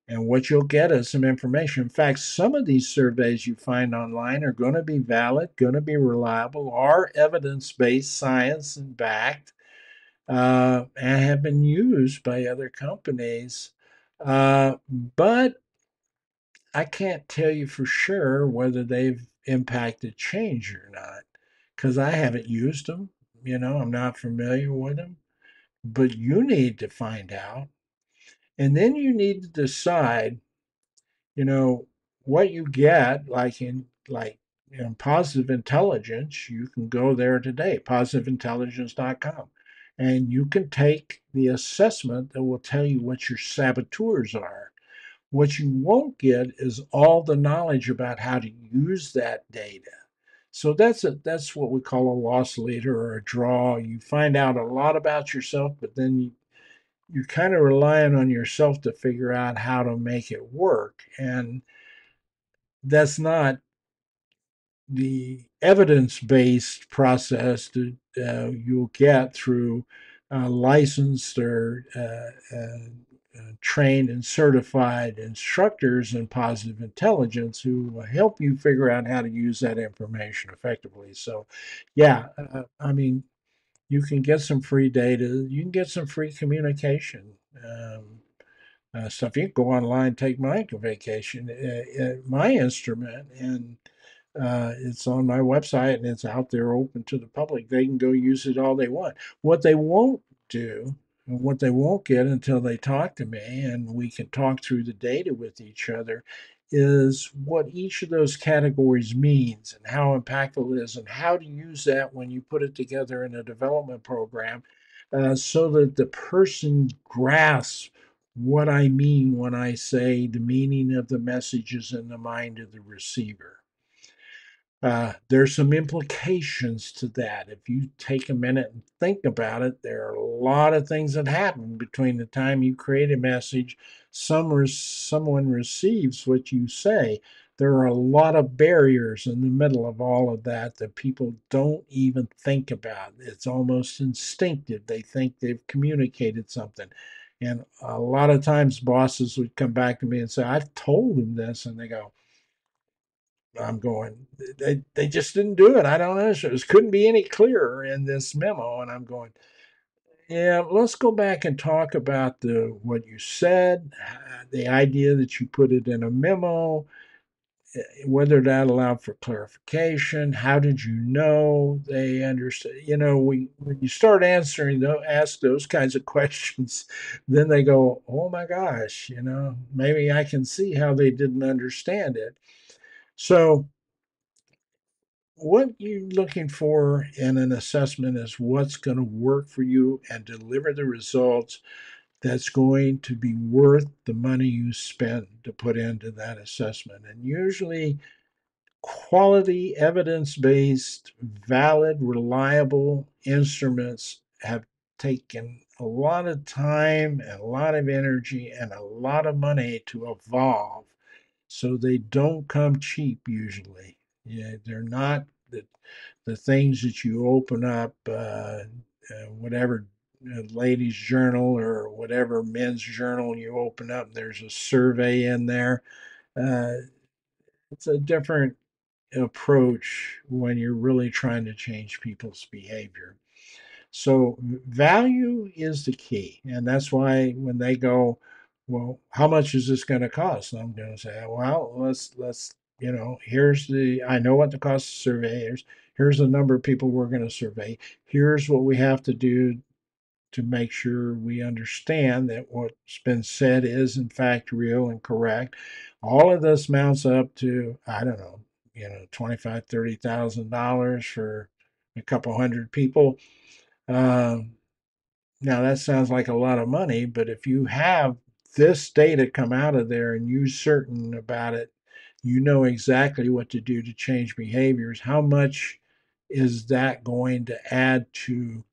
and what you'll get is some information. In fact, some of these surveys you find online are going to be valid, going to be reliable, are evidence-based, science and backed, and have been used by other companies. But I can't tell you for sure whether they've impacted change or not because I haven't used them. I'm not familiar with them, but you need to find out. And then you need to decide, you know, what you get, like in positive intelligence. You can go there today, positiveintelligence.com, and you can take the assessment that will tell you what your saboteurs are. What you won't get is all the knowledge about how to use that data. So that's what we call a loss leader or a draw. You find out a lot about yourself, but then you're kind of relying on yourself to figure out how to make it work. And that's not the evidence-based process that you'll get through licensed or trained and certified instructors in positive intelligence who will help you figure out how to use that information effectively. So, yeah, I mean, you can get some free data, you can get some free communication. Stuff. You can go online, take my vacation, my instrument, and it's on my website and it's out there open to the public. They can go use it all they want. What they won't do, and what they won't get until they talk to me and we can talk through the data with each other, is what each of those categories means and how impactful it is and how to use that when you put it together in a development program so that the person grasps what I mean when I say the meaning of the message is in the mind of the receiver. There's some implications to that. If you take a minute and think about it, there are a lot of things that happen between the time you create a message, someone receives what you say. There are a lot of barriers in the middle of all of that that people don't even think about. It's almost instinctive. They think they've communicated something. And a lot of times bosses would come back to me and say, I've told them this. And they go, I'm going, they just didn't do it. I don't know. It couldn't be any clearer in this memo. And I'm going, yeah, let's go back and talk about the what you said, the idea that you put it in a memo, whether that allowed for clarification. How did you know they understood? You know, when you start answering those, ask those kinds of questions, then they go, "Oh my gosh, you know, maybe I can see how they didn't understand it." So what you're looking for in an assessment is what's going to work for you and deliver the results that's going to be worth the money you spent to put into that assessment. And usually, quality, evidence based, valid, reliable instruments have taken a lot of time and a lot of energy and a lot of money to evolve. So they don't come cheap usually. Yeah, they're not the things that you open up, whatever ladies' journal or whatever men's journal you open up, there's a survey in there. Uh, it's a different approach when you're really trying to change people's behavior. So value is the key. And that's why when they go, well, how much is this going to cost? I'm going to say, well, let's, you know, here's the, I know what the cost of survey is. Here's the number of people we're going to survey. Here's what we have to do to make sure we understand that what's been said is in fact real and correct. All of this mounts up to, I don't know, you know, 25, $30,000 for a couple hundred people. Um, Now that sounds like a lot of money, but if you have this data come out of there and you're certain about it, you know exactly what to do to change behaviors. How much is that going to add to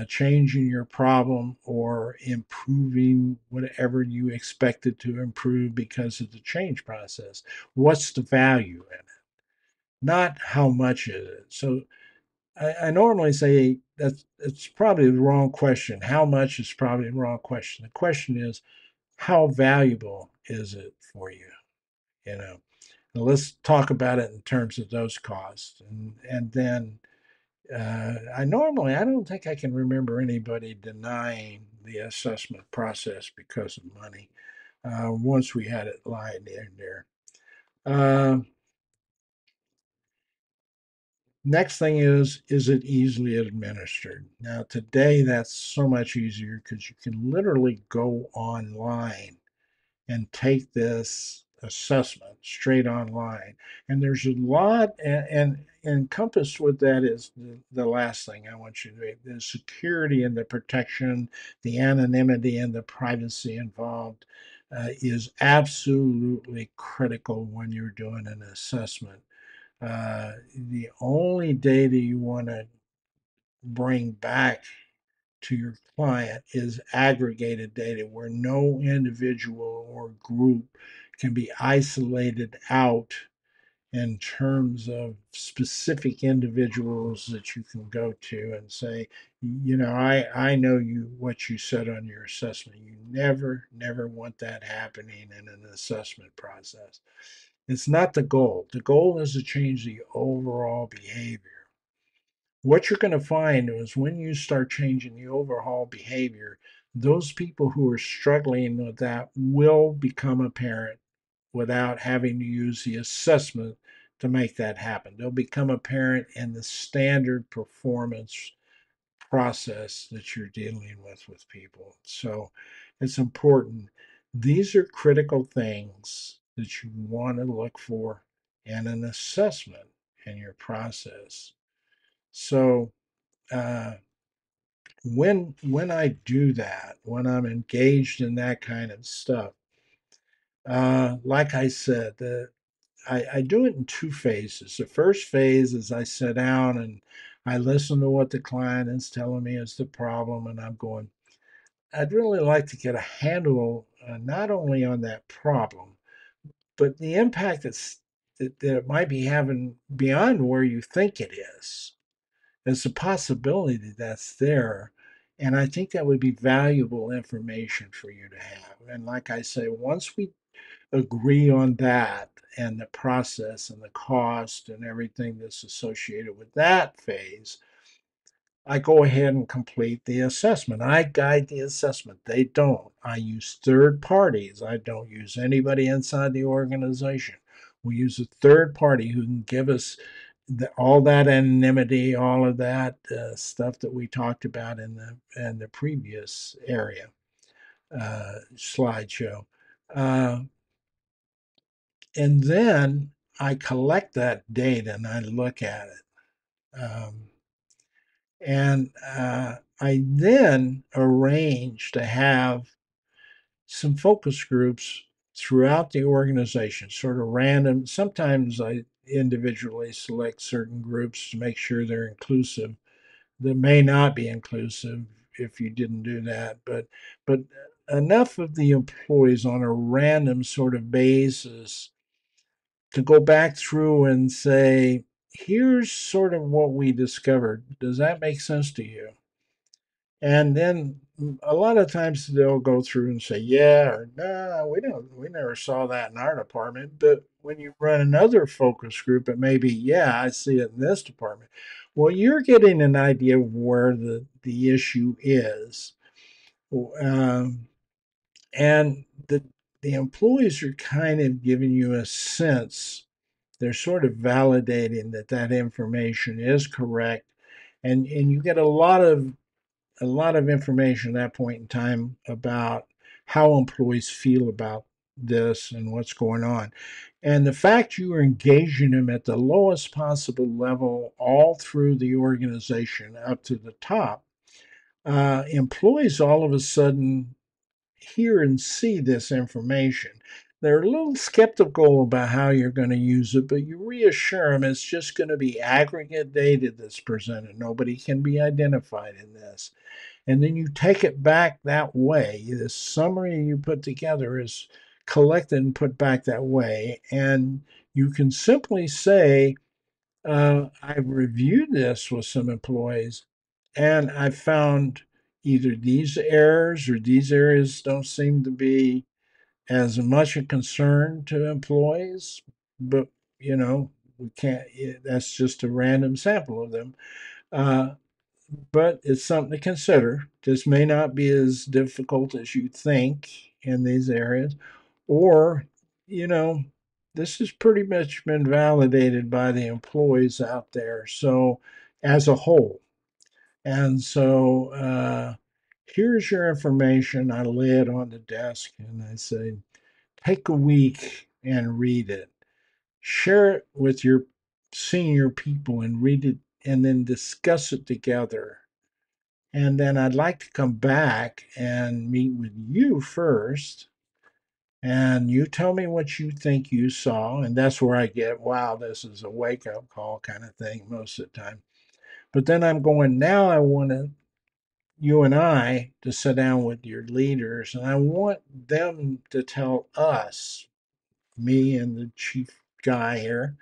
changing your problem or improving whatever you expected to improve because of the change process? What's the value in it? Not how much is it. So I normally say that's it's probably the wrong question. How much is probably the wrong question. The question is, how valuable is it for you? You know, now let's talk about it in terms of those costs, and then I don't think I can remember anybody denying the assessment process because of money. Once we had it lying in there. Uh, Next thing is it easily administered? Now, today that's so much easier because you can literally go online and take this assessment straight online. And there's a lot, and encompassed with that is the last thing I want you to do the security and the protection, the anonymity and the privacy involved. Is absolutely critical when you're doing an assessment. The only data you want to bring back to your client is aggregated data where no individual or group can be isolated out in terms of specific individuals that you can go to and say, you know, I know you what you said on your assessment. You never want that happening in an assessment process. It's not the goal. The goal is to change the overall behavior. What you're going to find is when you start changing the overall behavior, those people who are struggling with that will become apparent without having to use the assessment to make that happen. They'll become apparent in the standard performance process that you're dealing with people. So it's important. These are critical things that you want to look for in an assessment in your process. So uh, when I do that, when I'm engaged in that kind of stuff, like I said, I do it in two phases. The first phase is I sit down and I listen to what the client is telling me is the problem, and I'm going, I'd really like to get a handle not only on that problem, but the impact that it might be having beyond where you think it is. There's a possibility that that's there. And I think that would be valuable information for you to have. And like I say, once we agree on that and the process and the cost and everything that's associated with that phase, I go ahead and complete the assessment. I guide the assessment. They don't. I use third parties. I don't use anybody inside the organization. We use a third party who can give us all that anonymity, all of that stuff that we talked about in the previous area slideshow. Uh, and then I collect that data and I look at it. And I then arrange to have some focus groups throughout the organization, sort of random. Sometimes I individually select certain groups to make sure they're inclusive. That may not be inclusive if you didn't do that, but enough of the employees on a random sort of basis to go back through and say, here's sort of what we discovered. Does that make sense to you? And then a lot of times they'll go through and say, yeah, or no, we never saw that in our department. But when you run another focus group, it may be, yeah, I see it in this department. Well, you're getting an idea of where the issue is. Um, and the employees are kind of giving you a sense, they're sort of validating that that information is correct. And you get a lot of information at that point in time about how employees feel about this and what's going on. And the fact you are engaging them at the lowest possible level all through the organization up to the top, employees all of a sudden hear and see this information. They're a little skeptical about how you're going to use it, but you reassure them it's just going to be aggregate data that's presented. Nobody can be identified in this. And then you take it back that way. The summary you put together is collected and put back that way. And you can simply say, I've reviewed this with some employees and I found either these errors or these areas don't seem to be as much a concern to employees, but you know, we can't, that's just a random sample of them. Uh, but it's something to consider. This may not be as difficult as you think in these areas, or, you know, this has pretty much been validated by the employees out there. So, as a whole. And so, here's your information. I lay it on the desk and I say, take a week and read it. Share it with your senior people and read it and then discuss it together. And then I'd like to come back and meet with you first. And you tell me what you think you saw. And that's where I get, wow, this is a wake up call kind of thing most of the time. But then I'm going, now I want you and I to sit down with your leaders and I want them to tell us, me and the chief guy here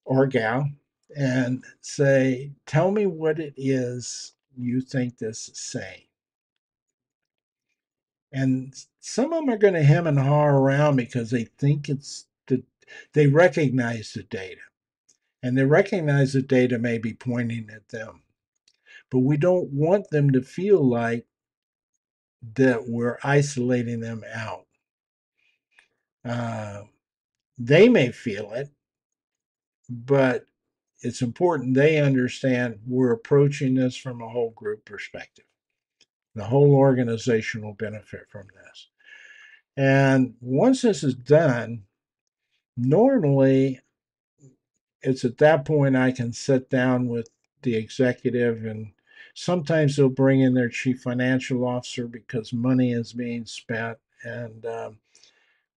or gal, and say, tell me what it is you think this is saying. And some of them are going to hem and haw around because they think they recognize the data and they recognize the data may be pointing at them, but we don't want them to feel like that we're isolating them out. uh, they may feel it, but it's important they understand we're approaching this from a whole group perspective. The whole organization will benefit from this. And once this is done, normally it's at that point I can sit down with the executive, and sometimes they'll bring in their chief financial officer because money is being spent. And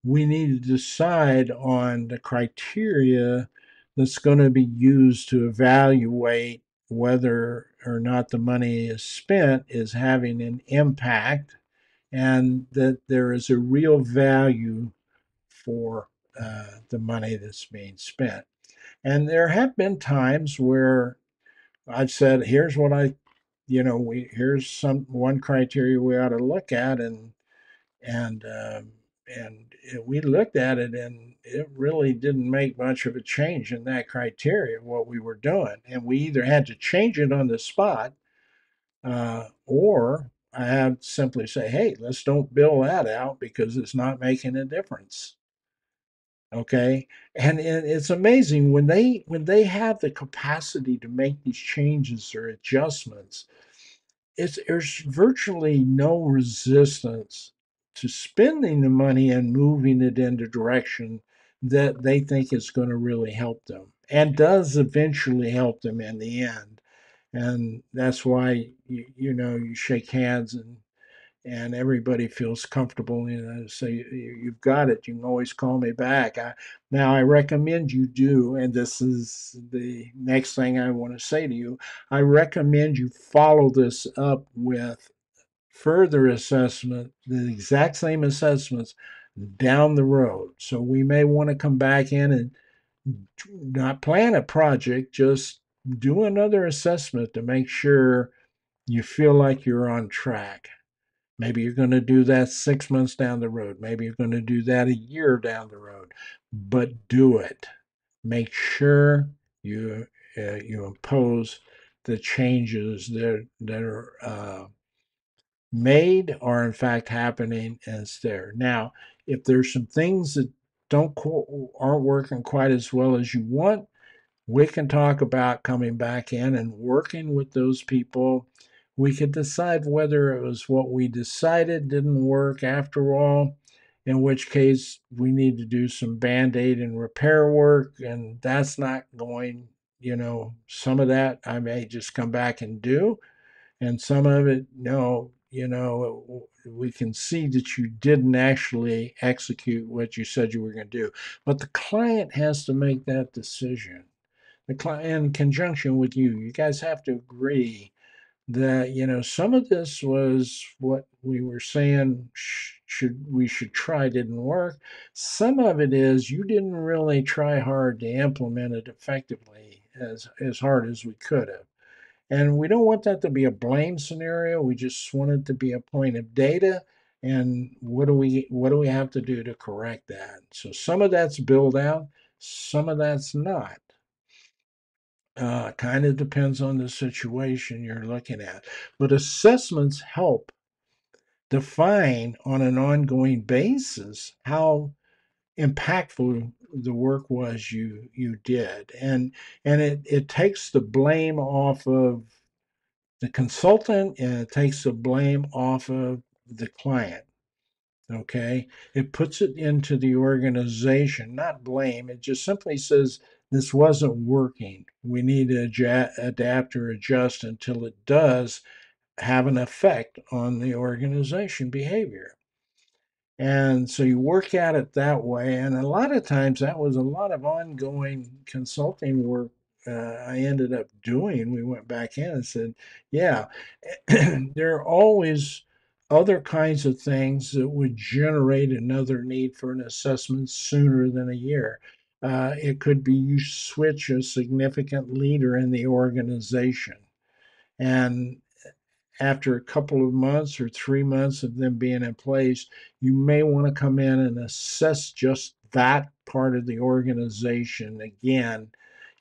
we need to decide on the criteria that's going to be used to evaluate whether or not the money is spent is having an impact and that there is a real value for the money that's being spent. And there have been times where I've said, "Here's what here's some one criteria we ought to look at," and we looked at it, and it really didn't make much of a change in that criteria of what we were doing. And we either had to change it on the spot, or I had to simply say, hey, let's don't bill that out because it's not making a difference. Okay. And it's amazing when they have the capacity to make these changes or adjustments, there's virtually no resistance to spending the money and moving it in the direction that they think is going to really help them and does eventually help them in the end. And that's why you shake hands, and everybody feels comfortable, say, you've got it, you can always call me back. Now I recommend you do, and this is the next thing I want to say to you, I recommend you follow this up with further assessment, the exact same assessments down the road. So we may want to come back in and not plan a project, just do another assessment to make sure you feel like you're on track. Maybe you're going to do that 6 months down the road. Maybe you're going to do that a year down the road. But do it. Make sure you impose the changes that are made are in fact happening and it's there. Now, if there's some things that don't aren't working quite as well as you want, we can talk about coming back in and working with those people. We could decide whether it was what we decided didn't work after all, in which case we need to do some band-aid and repair work, and that's not going, some of that I may just come back and do, and some of it, no, we can see that you didn't actually execute what you said you were going to do. But the client has to make that decision in conjunction with you. You guys have to agree that some of this was what we were saying we should try didn't work. Some of it is you didn't really try hard to implement it effectively as hard as we could have. And we don't want that to be a blame scenario. We just want it to be a point of data. And what do we have to do to correct that? So some of that's built out, some of that's not. Kind of depends on the situation you're looking at. But assessments help define on an ongoing basis how impactful the work was you did. And it takes the blame off of the consultant, and it takes the blame off of the client. Okay, it puts it into the organization, not blame. It just simply says this wasn't working. We need to adapt or adjust until it does have an effect on the organization behavior. And so you work at it that way. And a lot of times that was a lot of ongoing consulting work I ended up doing. We went back in and said, yeah, there are always other kinds of things that would generate another need for an assessment sooner than a year. It could be you switch a significant leader in the organization. And after a couple of months or 3 months of them being in place, you may want to come in and assess just that part of the organization again,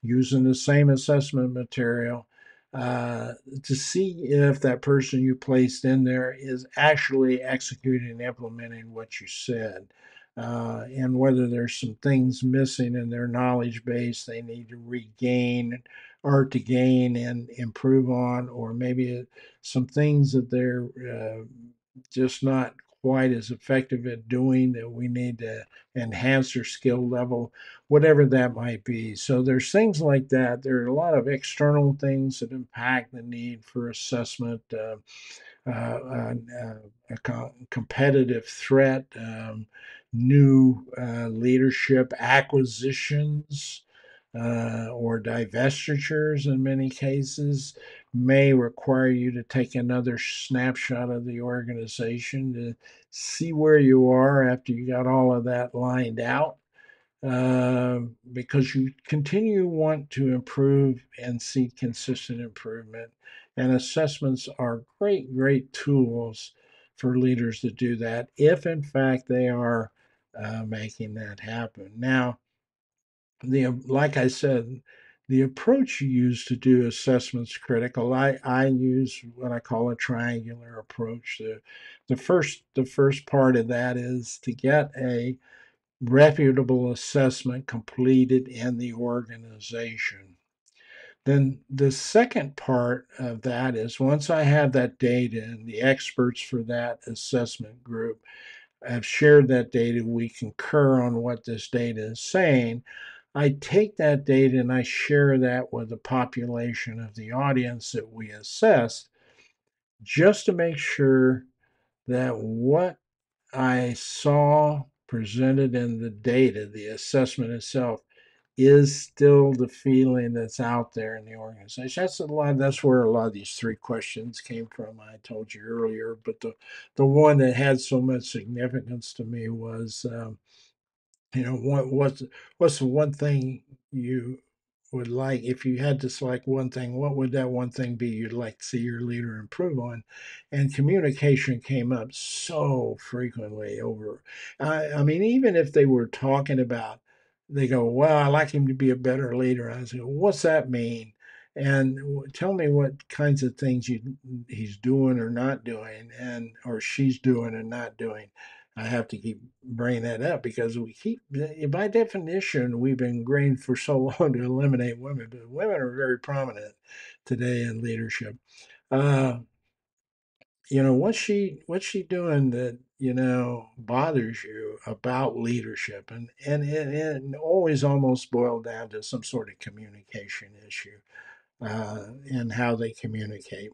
using the same assessment material to see if that person you placed in there is actually executing and implementing what you said. And whether there's some things missing in their knowledge base they need to regain or to gain and improve on, or maybe some things that they're just not quite as effective at doing that we need to enhance their skill level, whatever that might be. So there's things like that. There are a lot of external things that impact the need for assessment. A competitive threat, new leadership acquisitions, or divestitures in many cases may require you to take another snapshot of the organization to see where you are after you got all of that lined out, because you continue want to improve and see consistent improvement. And assessments are great tools for leaders to do that if, in fact, they are making that happen. Now, like I said, the approach you use to do assessments critical. I use what I call a triangular approach. The first part of that is to get a reputable assessment completed in the organization. Then the second part of that is once I have that data and the experts for that assessment group have shared that data, we concur on what this data is saying. I take that data and I share that with the population of the audience that we assessed just to make sure that what I saw presented in the data, the assessment itself, is still the feeling that's out there in the organization. That's where a lot of these three questions came from. I told you earlier, but the one that had so much significance to me was what's the one thing you would like if you had to select one thing, what would that one thing be you'd like to see your leader improve on? And communication came up so frequently over. I mean, even if they were talking about, they go, well, I like him to be a better leader. I say, what's that mean? And tell me what kinds of things he's doing or not doing, and or she's doing and not doing. I have to keep bringing that up because by definition, we've been ingrained for so long to eliminate women, but women are very prominent today in leadership. Uh, what's she doing that bothers you about leadership, and always almost boiled down to some sort of communication issue and how they communicate.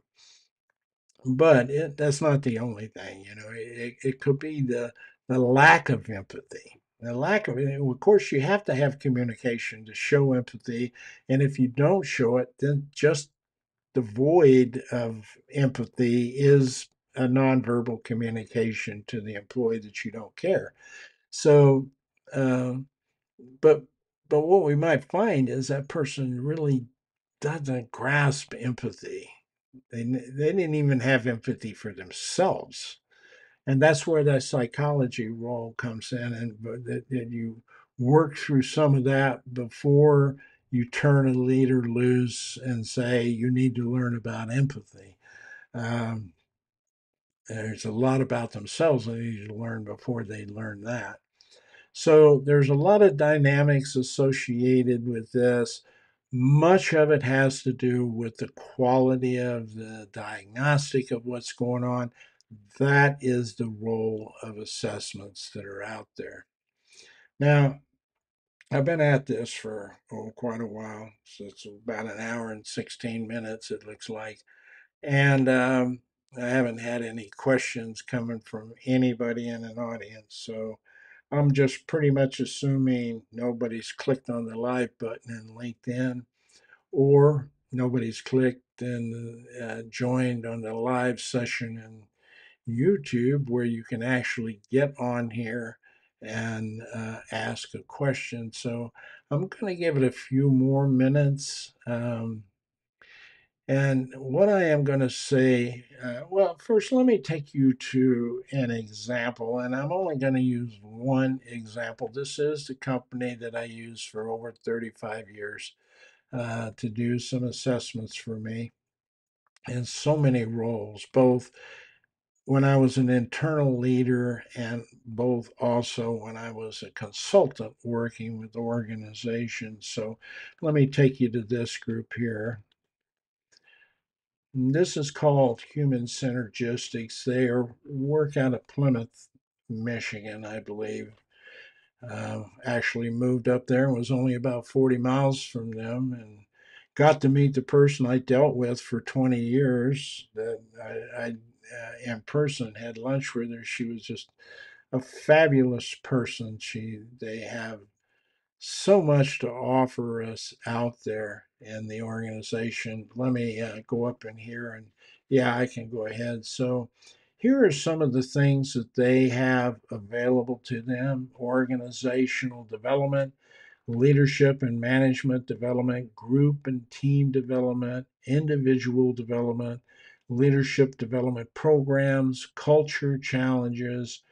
But that's not the only thing. It could be the lack of empathy. The lack of course, you have to have communication to show empathy. And if you don't show it, then just the void of empathy is a nonverbal communication to the employee that you don't care. So, um, but but what we might find is that person really doesn't grasp empathy. They didn't even have empathy for themselves, and that's where that psychology role comes in, and that you work through some of that before you turn a leader loose and say you need to learn about empathy. Um, there's a lot about themselves they need to learn before they learn that. So there's a lot of dynamics associated with this. Much of it has to do with the quality of the diagnostic of what's going on. That is the role of assessments that are out there. Now, I've been at this for quite a while. So it's about an hour and 16 minutes, it looks like. And I haven't had any questions coming from anybody in an audience. So I'm just pretty much assuming nobody's clicked on the live button in LinkedIn, or nobody's clicked and joined on the live session in YouTube, where you can actually get on here and ask a question. So I'm going to give it a few more minutes. And what I am going to say, well, first, let me take you to an example, and I'm only going to use one example. This is the company that I used for over 35 years to do some assessments for me in so many roles, both when I was an internal leader and both also when I was a consultant working with organizations. So let me take you to this group here. This is called Human Synergistics. They work out of Plymouth, Michigan, I believe. Actually moved up there and was only about 40 miles from them, and got to meet the person I dealt with for 20 years. That I in person had lunch with her. She was just a fabulous person. They have so much to offer us out there in the organization. Let me go up in here, and yeah, I can go ahead. So here are some of the things that they have available to them: organizational development, leadership and management development, group and team development, individual development, leadership development programs, culture challenges,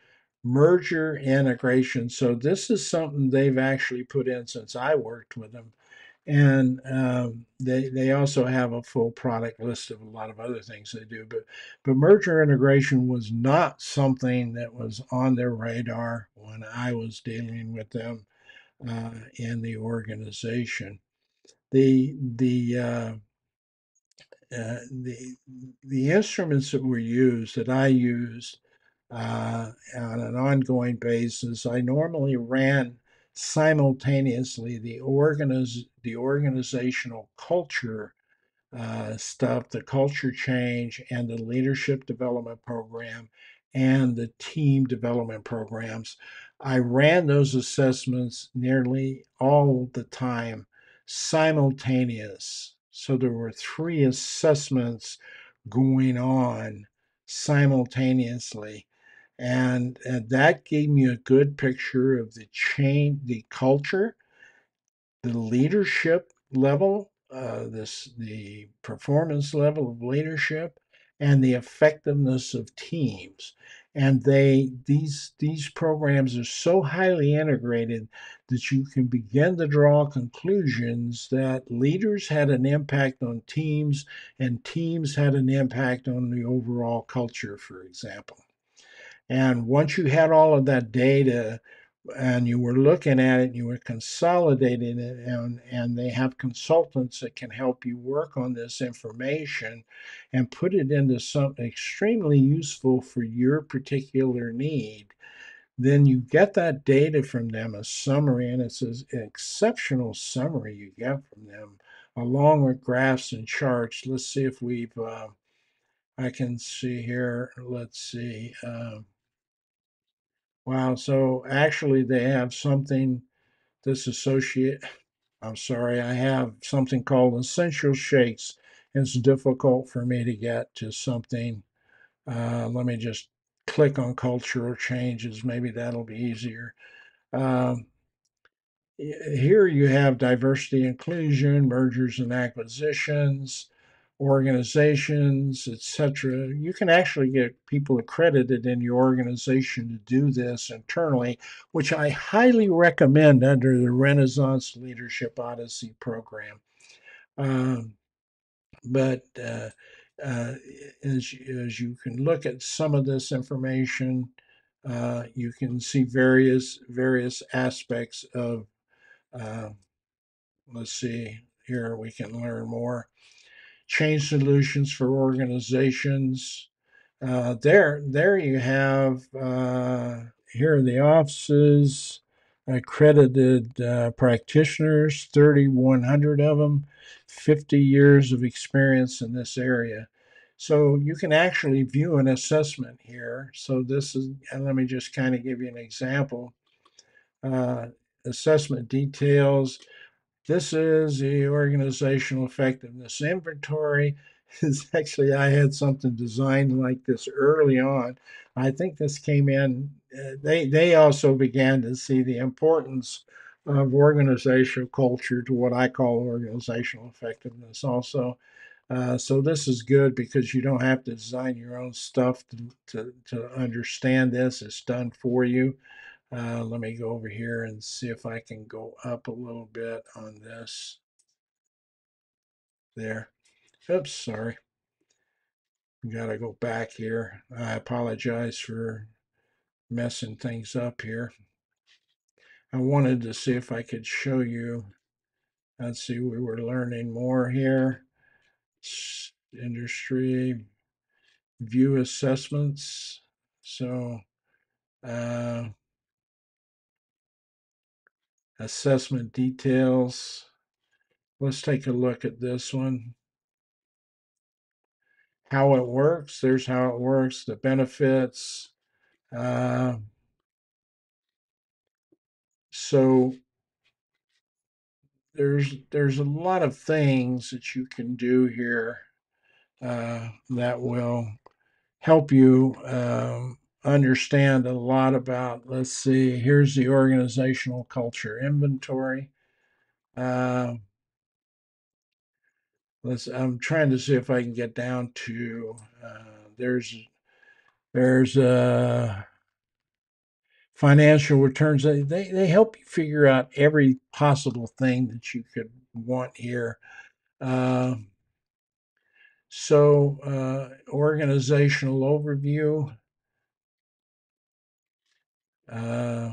merger integration. So this is something they've actually put in since I worked with them. And they also have a full product list of a lot of other things they do. But merger integration was not something that was on their radar when I was dealing with them in the organization. The instruments that were used that I used on an ongoing basis, I normally ran simultaneously the organizational culture stuff, the culture change, and the leadership development program and the team development programs. I ran those assessments nearly all the time simultaneous. So there were three assessments going on simultaneously. And that gave me a good picture of the change, the culture, the leadership level, the performance level of leadership, and the effectiveness of teams. And these programs are so highly integrated that you can begin to draw conclusions that leaders had an impact on teams, and teams had an impact on the overall culture, for example. And once you had all of that data and you were looking at it, you were consolidating it, and they have consultants that can help you work on this information and put it into something extremely useful for your particular need. Then you get that data from them, a summary, and it's an exceptional summary you get from them, along with graphs and charts. Let's see if I can see here. Let's see. Wow. So actually, they have something this associate. I'm sorry, I have something called essential shakes. It's difficult for me to get to something. Let me just click on cultural changes. Maybe that'll be easier. Um, Here you have diversity inclusion, mergers and acquisitions, organizations, etc. You can actually get people accredited in your organization to do this internally, which I highly recommend under the Renaissance Leadership Odyssey program. Um, but uh, as you can look at some of this information, you can see various aspects of uh, let's see here, we can learn more. Change solutions for organizations. There you have, here are the offices, accredited practitioners, 3,100 of them, 50 years of experience in this area. So you can actually view an assessment here. So this is, and let me just kind of give you an example. Uh, Assessment details. This is the organizational effectiveness inventory. Is actually, I had something designed like this early on. I think this came in. They also began to see the importance of organizational culture to what I call organizational effectiveness. Also, so this is good because you don't have to design your own stuff to understand this. It's done for you. Let me go over here and see if I can go up a little bit on this. There. Oops, sorry. Got to go back here. I apologize for messing things up here. I wanted to see if I could show you. Let's see, we were learning more here. Industry view assessments. So, uh, assessment details. Let's take a look at this one. How it works. There's how it works, the benefits. Uh, so there's a lot of things that you can do here that will help you understand a lot about. Let's see. Here's the organizational culture inventory. Uh, I'm trying to see if I can get down to. There's financial returns. They help you figure out every possible thing that you could want here. Uh, Organizational overview. Uh,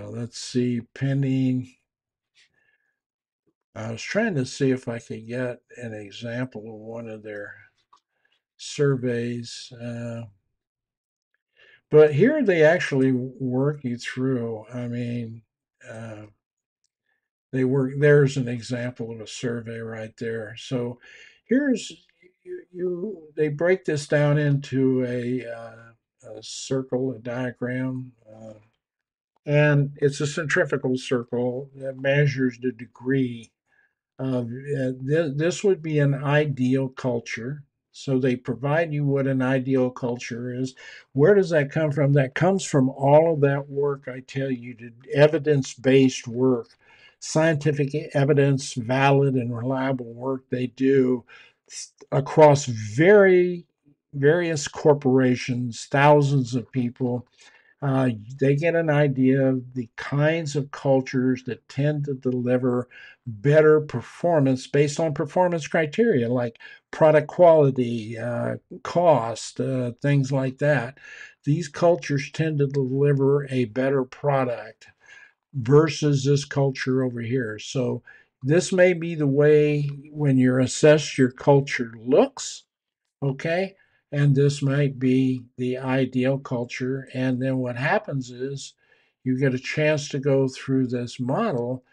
let's see, pending. I was trying to see if I could get an example of one of their surveys. But here they actually work you through. I mean, uh, they work. There's an example of a survey right there. So here's they break this down into a circle, a diagram, and it's a centrifugal circle that measures the degree this would be an ideal culture. So they provide you what an ideal culture is. Where does that come from? That comes from all of that work I tell you, the evidence-based work, scientific evidence, valid and reliable work they do across various corporations, thousands of people. They get an idea of the kinds of cultures that tend to deliver better performance based on performance criteria like product quality, cost, things like that. These cultures tend to deliver a better product versus this culture over here. So, this may be the way when you're assessed your culture looks. Okay. And this might be the ideal culture. And then what happens is you get a chance to go through this model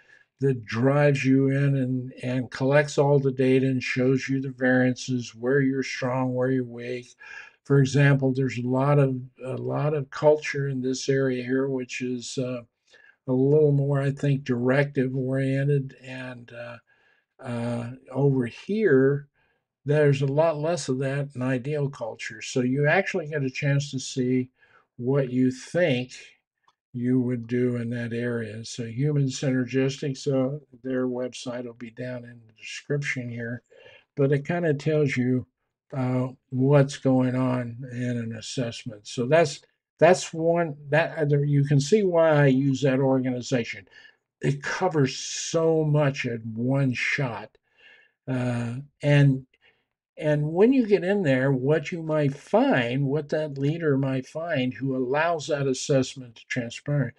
that drives you in and collects all the data and shows you the variances, where you're strong, where you're weak. For example, there's a lot of culture in this area here, which is a little more, I think, directive oriented, and over here there's a lot less of that in ideal culture. So you actually get a chance to see what you think you would do in that area. So human synergistics, their website will be down in the description here, but it kind of tells you what's going on in an assessment. So that's one that you can see why I use that organization. It covers so much at one shot, and when you get in there, what you might find, what that leader might find who allows that assessment to transparent,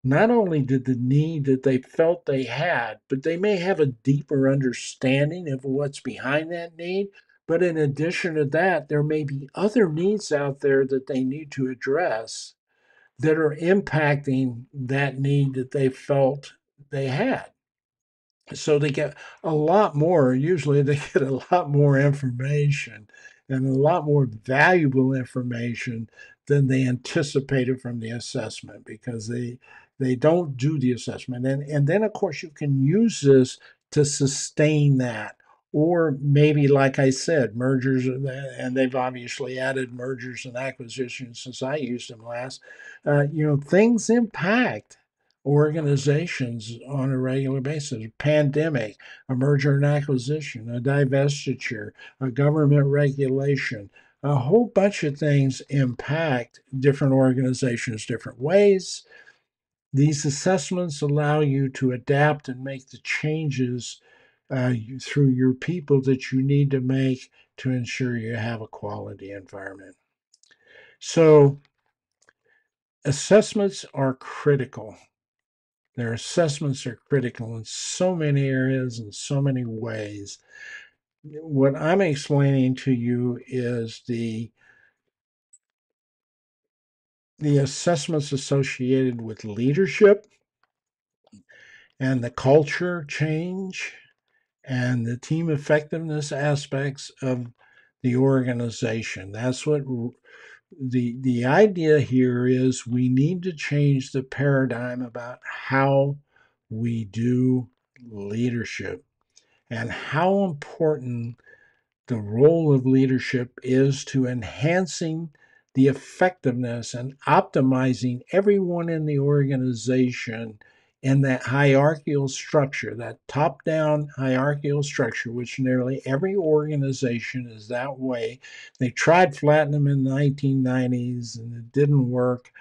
not only did the need that they felt they had, but they may have a deeper understanding of what's behind that need. But in addition to that, there may be other needs out there that they need to address that are impacting that need that they felt they had. So they get a lot more, usually they get a lot more information and a lot more valuable information than they anticipated from the assessment because they don't do the assessment. And then of course you can use this to sustain that. Or maybe, like I said, mergers, and they've obviously added mergers and acquisitions since I used them last. Things impact organizations on a regular basis. A pandemic, a merger and acquisition, a divestiture, a government regulation, a whole bunch of things impact different organizations different ways. These assessments allow you to adapt and make the changes through your people that you need to make to ensure you have a quality environment. So, assessments are critical. Their assessments are critical in so many areas in so many ways. What I'm explaining to you is the assessments associated with leadership and the culture change and the team effectiveness aspects of the organization. That's what the idea here is. We need to change the paradigm about how we do leadership and how important the role of leadership is to enhancing the effectiveness and optimizing everyone in the organization And that hierarchical structure, that top-down hierarchical structure, which nearly every organization is that way. They tried flattening them in the 1990s and it didn't work.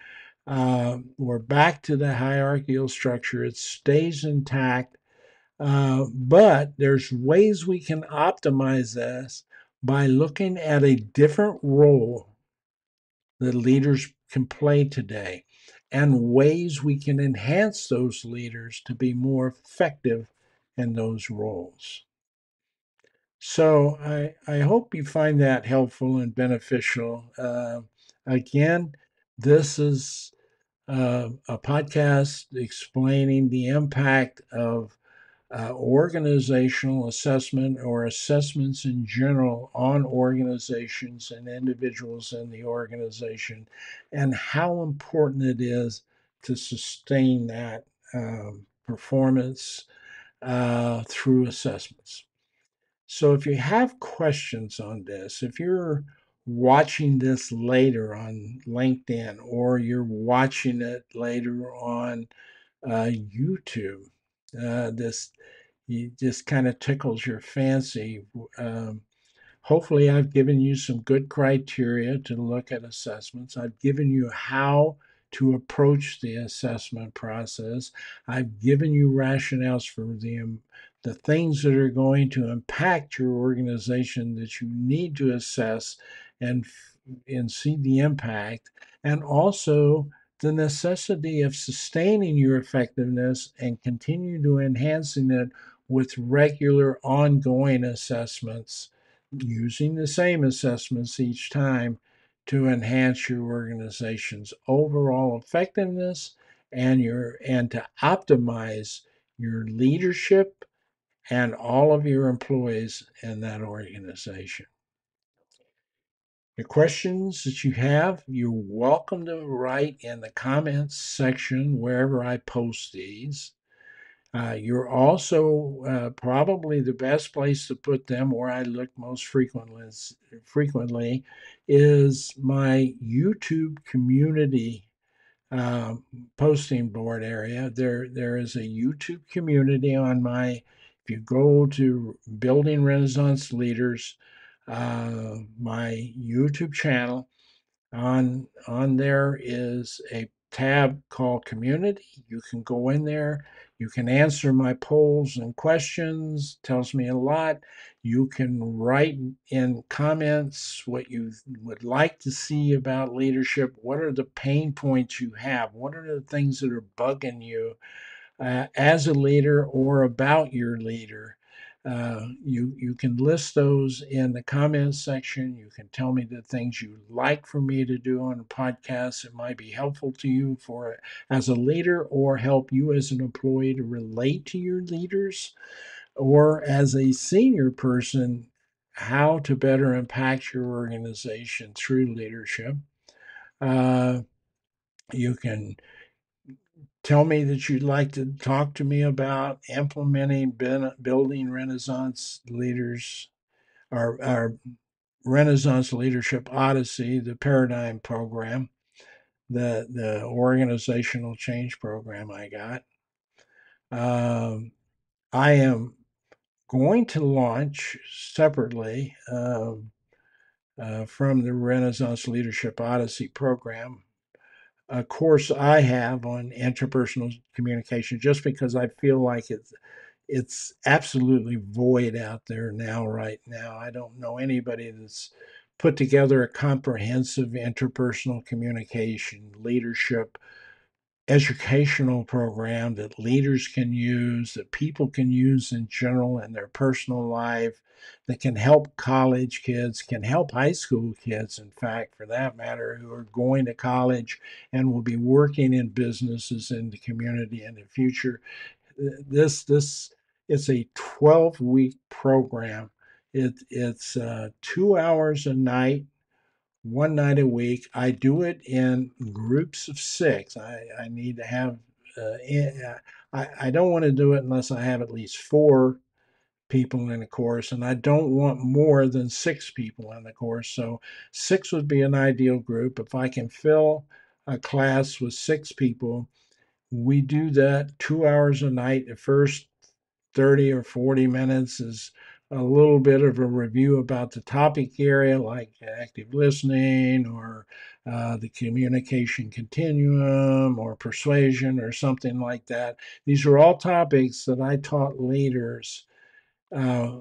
We're back to the hierarchical structure. It stays intact, but there's ways we can optimize this by looking at a different role that leaders can play today and ways we can enhance those leaders to be more effective in those roles. So I hope you find that helpful and beneficial. Again, this is a podcast explaining the impact of organizational assessment or assessments in general on organizations and individuals in the organization, and how important it is to sustain that performance through assessments. So, if you have questions on this, if you're watching this later on LinkedIn or you're watching it later on YouTube, this it just kind of tickles your fancy. Um, Hopefully, I've given you some good criteria to look at assessments. I've given you how to approach the assessment process. I've given you rationales for the things that are going to impact your organization that you need to assess and and see the impact, and also the necessity of sustaining your effectiveness and continue to enhancing it with regular ongoing assessments, using the same assessments each time to enhance your organization's overall effectiveness and to optimize your leadership and all of your employees in that organization. The questions that you have, you're welcome to write in the comments section wherever I post these. You're also probably the best place to put them, where I look most frequently is my YouTube community uh, posting board area. There is a YouTube community on my. If you go to Building Renaissance Leaders, my YouTube channel, on there is a tab called Community. You can go in there. You can answer my polls and questions. Tells me a lot. You can write in comments what you would like to see about leadership. What are the pain points you have? What are the things that are bugging you as a leader or about your leader? You can list those in the comments section. You can tell me the things you'd like for me to do on a podcast. It might be helpful to you for as a leader, or help you as an employee to relate to your leaders, or as a senior person, how to better impact your organization through leadership. Uh, you can tell me that you'd like to talk to me about implementing building Renaissance leaders, our Renaissance Leadership Odyssey, the paradigm program, the organizational change program I got. I am going to launch separately from the Renaissance Leadership Odyssey program a course I have on interpersonal communication, just because I feel like it's absolutely void out there now. Right now, I don't know anybody that's put together a comprehensive interpersonal communication leadership educational program that leaders can use, that people can use in general in their personal life, that can help college kids, can help high school kids, in fact, for that matter, who are going to college and will be working in businesses in the community in the future. This it's a 12-week program. It's 2 hours a night, one night a week. I do it in groups of six. I need to have, I don't want to do it unless I have at least four people in a course, and I don't want more than six people in the course. So six would be an ideal group. If I can fill a class with six people, we do that 2 hours a night. The first 30 or 40 minutes is a little bit of a review about the topic area, like active listening or the communication continuum or persuasion or something like that. These are all topics that I taught leaders uh,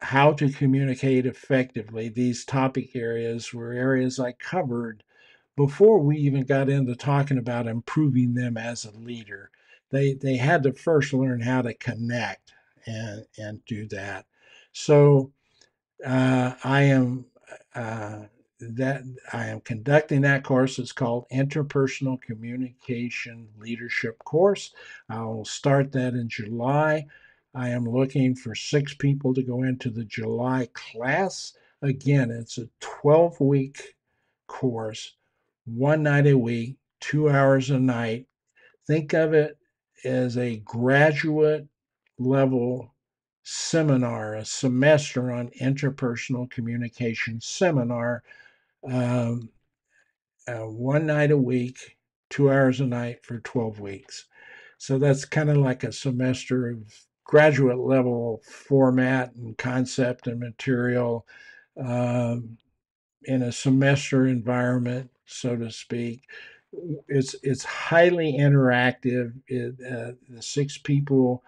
how to communicate effectively. These topic areas were areas I covered before we even got into talking about improving them as a leader. They had to first learn how to connect and do that. So I am uh, that I am conducting that course. It's called Interpersonal Communication Leadership Course. I'll start that in July. I am looking for 6 people to go into the July class. Again, it's a 12-week course, one night a week, 2 hours a night. Think of it as a graduate level seminar, a semester on interpersonal communication seminar, um, one night a week, 2 hours a night for 12 weeks. So that's kind of like a semester of graduate level format and concept and material. Um, in a semester environment, so to speak. It's highly interactive. The 6 people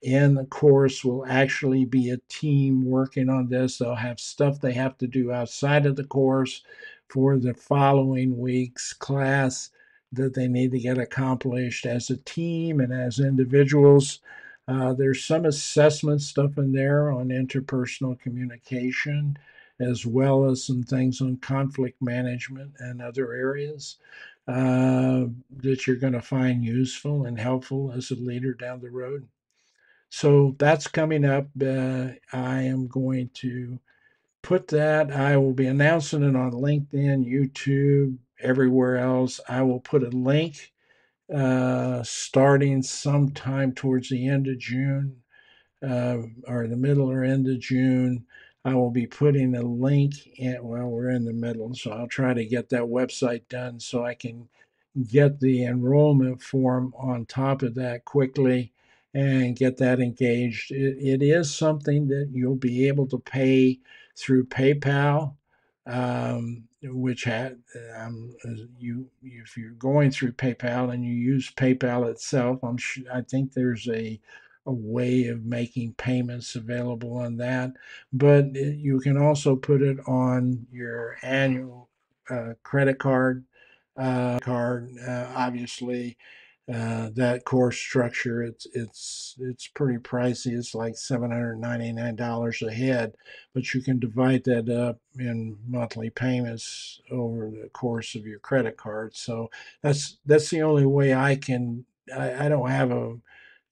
in the course will actually be a team working on this. They'll have stuff they have to do outside of the course for the following week's class that they need to get accomplished as a team and as individuals. There's some assessment stuff in there on interpersonal communication, as well as some things on conflict management and other areas that you're going to find useful and helpful as a leader down the road. So that's coming up. I am going to put that, I will be announcing it on LinkedIn, YouTube, everywhere else. I will put a link starting sometime towards the end of June or the middle or end of June. I will be putting a link in, well, we're in the middle, so I'll try to get that website done so I can get the enrollment form on top of that quickly and get that engaged. It is something that you'll be able to pay through PayPal, which had you if you're going through PayPal and you use PayPal itself, I think there's a way of making payments available on that. But you can also put it on your annual credit card. Obviously, that course structure, it's pretty pricey. It's like $799 a head, but you can divide that up in monthly payments over the course of your credit card. So that's the only way I can. I don't have a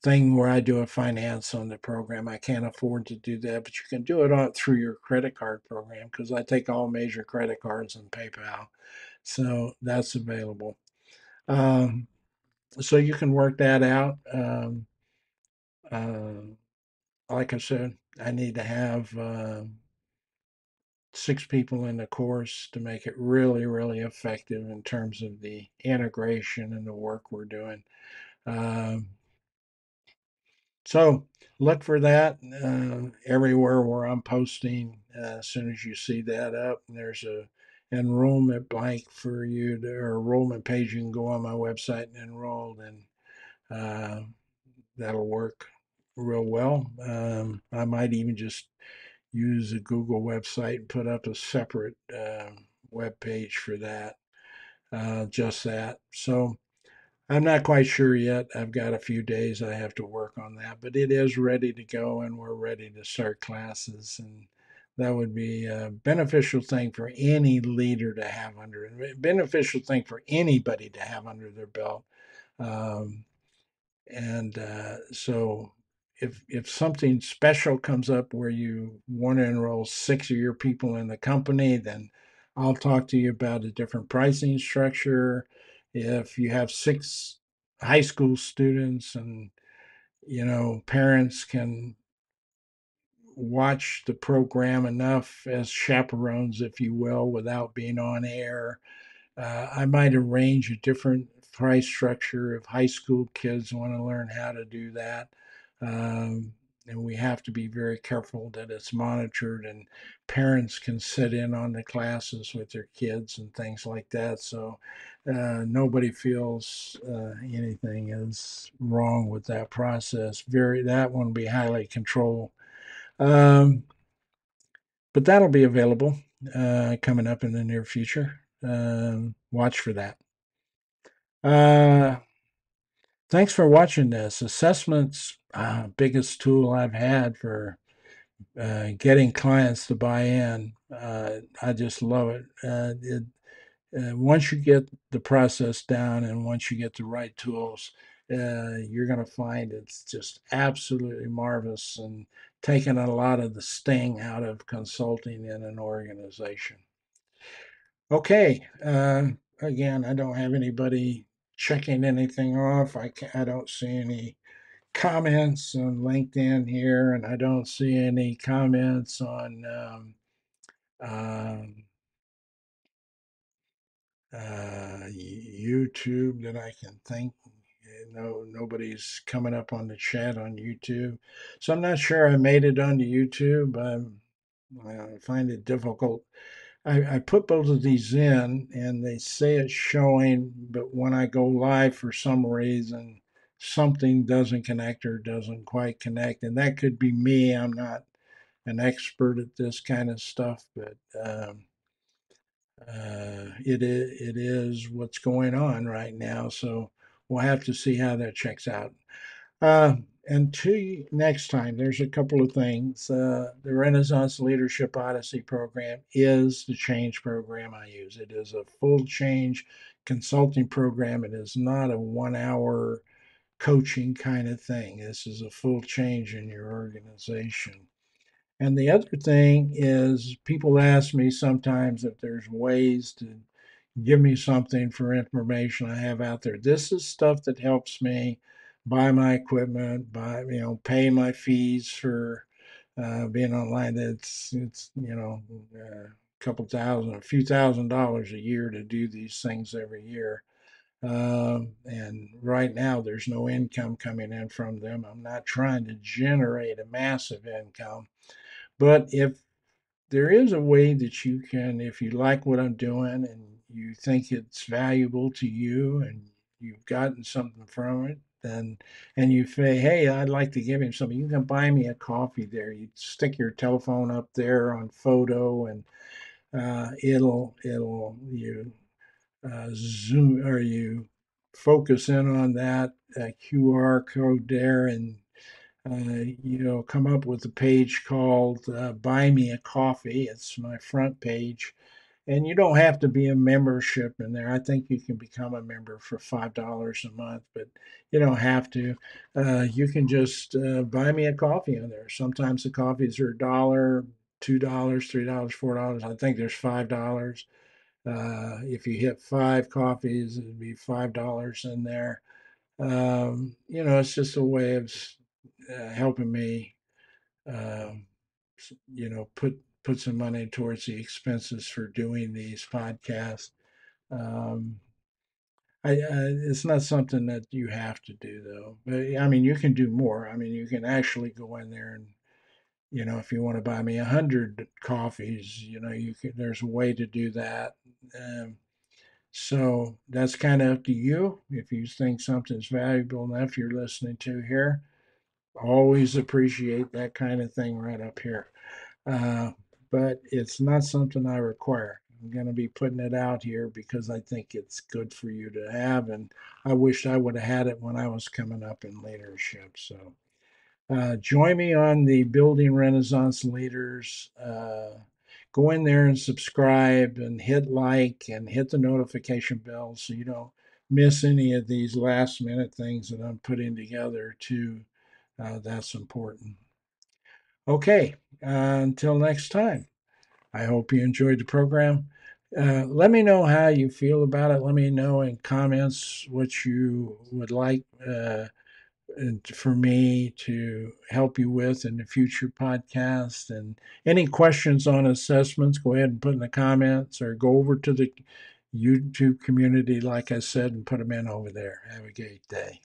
thing where I do a finance on the program. I can't afford to do that, but you can do it on through your credit card program because I take all major credit cards and PayPal. So that's available. Um, so you can work that out. Uh, like I said, I need to have 6 people in the course to make it really, really effective in terms of the integration and the work we're doing. Um, So look for that everywhere where I'm posting. As soon as you see that up, there's a enrollment blank for you to, or enrollment page. You can go on my website and enroll, and uh, that'll work real well. I might even just use a Google website and put up a separate web page for that. Just that. So I'm not quite sure yet. I've got a few days I have to work on that, but it is ready to go and we're ready to start classes. And that would be a beneficial thing for any leader to have under, beneficial thing for anybody to have under their belt. Um, and so if something special comes up where you want to enroll 6 of your people in the company, then I'll talk to you about a different pricing structure. If you have 6 high school students and parents can watch the program enough as chaperones, if you will, without being on air, I might arrange a different price structure if high school kids want to learn how to do that. Um, and we have to be very careful that it's monitored and parents can sit in on the classes with their kids and things like that. So nobody feels anything is wrong with that process. That one will be highly controlled. Um, but that'll be available coming up in the near future. Watch for that. Uh, Thanks for watching this. Assessment's biggest tool I've had for getting clients to buy in. I just love it. Once you get the process down and once you get the right tools, you're going to find it's just absolutely marvelous and taking a lot of the sting out of consulting in an organization. Okay. Again, I don't have anybody checking anything off. I don't see any comments on LinkedIn here, and I don't see any comments on um, YouTube that I can think. No, nobody's coming up on the chat on YouTube, so I'm not sure I made it onto YouTube. I find it difficult. I put both of these in, and they say it's showing, but when I go live for some reason, something doesn't connect or doesn't quite connect, and that could be me. I'm not an expert at this kind of stuff, but it is what's going on right now. So we'll have to see how that checks out. Until next time, there's a couple of things. The Renaissance Leadership Odyssey program is the change program I use. It is a full change consulting program. It is not a 1 hour coaching kind of thing. This is a full change in your organization. And the other thing is, people ask me sometimes if there's ways to give me something for information I have out there. This is stuff that helps me buy my equipment, pay my fees for being online. It's a a few $1,000s a year to do these things every year. And right now, there's no income coming in from them. I'm not trying to generate a massive income, but if there is a way that you can, if you like what I'm doing and you think it's valuable to you and you've gotten something from it, then and you say, hey, I'd like to give him something, you can buy me a coffee there. You stick your telephone up there on photo, and it'll you zoom or you focus in on that QR code there, and come up with a page called Buy Me a Coffee. It's my front page. And you don't have to be a membership in there. I think you can become a member for $5 a month, but you don't have to. You can just buy me a coffee on there. Sometimes the coffees are $1, $2, $3, $4. I think there's $5. If you hit 5 coffees, it'd be $5 in there. It's just a way of helping me, um, put some money towards the expenses for doing these podcasts. Um, it's not something that you have to do though. But I mean, you can do more. I mean, you can actually go in there and if you want to buy me 100 coffees, you can. There's a way to do that. Um, so that's kind of up to you. If you think something's valuable enough you're listening to here, always appreciate that kind of thing right up here. Uh, but it's not something I require. I'm going to be putting it out here because I think it's good for you to have. And I wish I would have had it when I was coming up in leadership. So join me on the Building Renaissance Leaders. Go in there and subscribe and hit like and hit the notification bell so you don't miss any of these last minute things that I'm putting together too. That's important. Okay, until next time, I hope you enjoyed the program. Let me know how you feel about it. Let me know in comments what you would like for me to help you with in the future podcast. And any questions on assessments, go ahead and put in the comments or go over to the YouTube community, like I said, and put them in over there. Have a great day.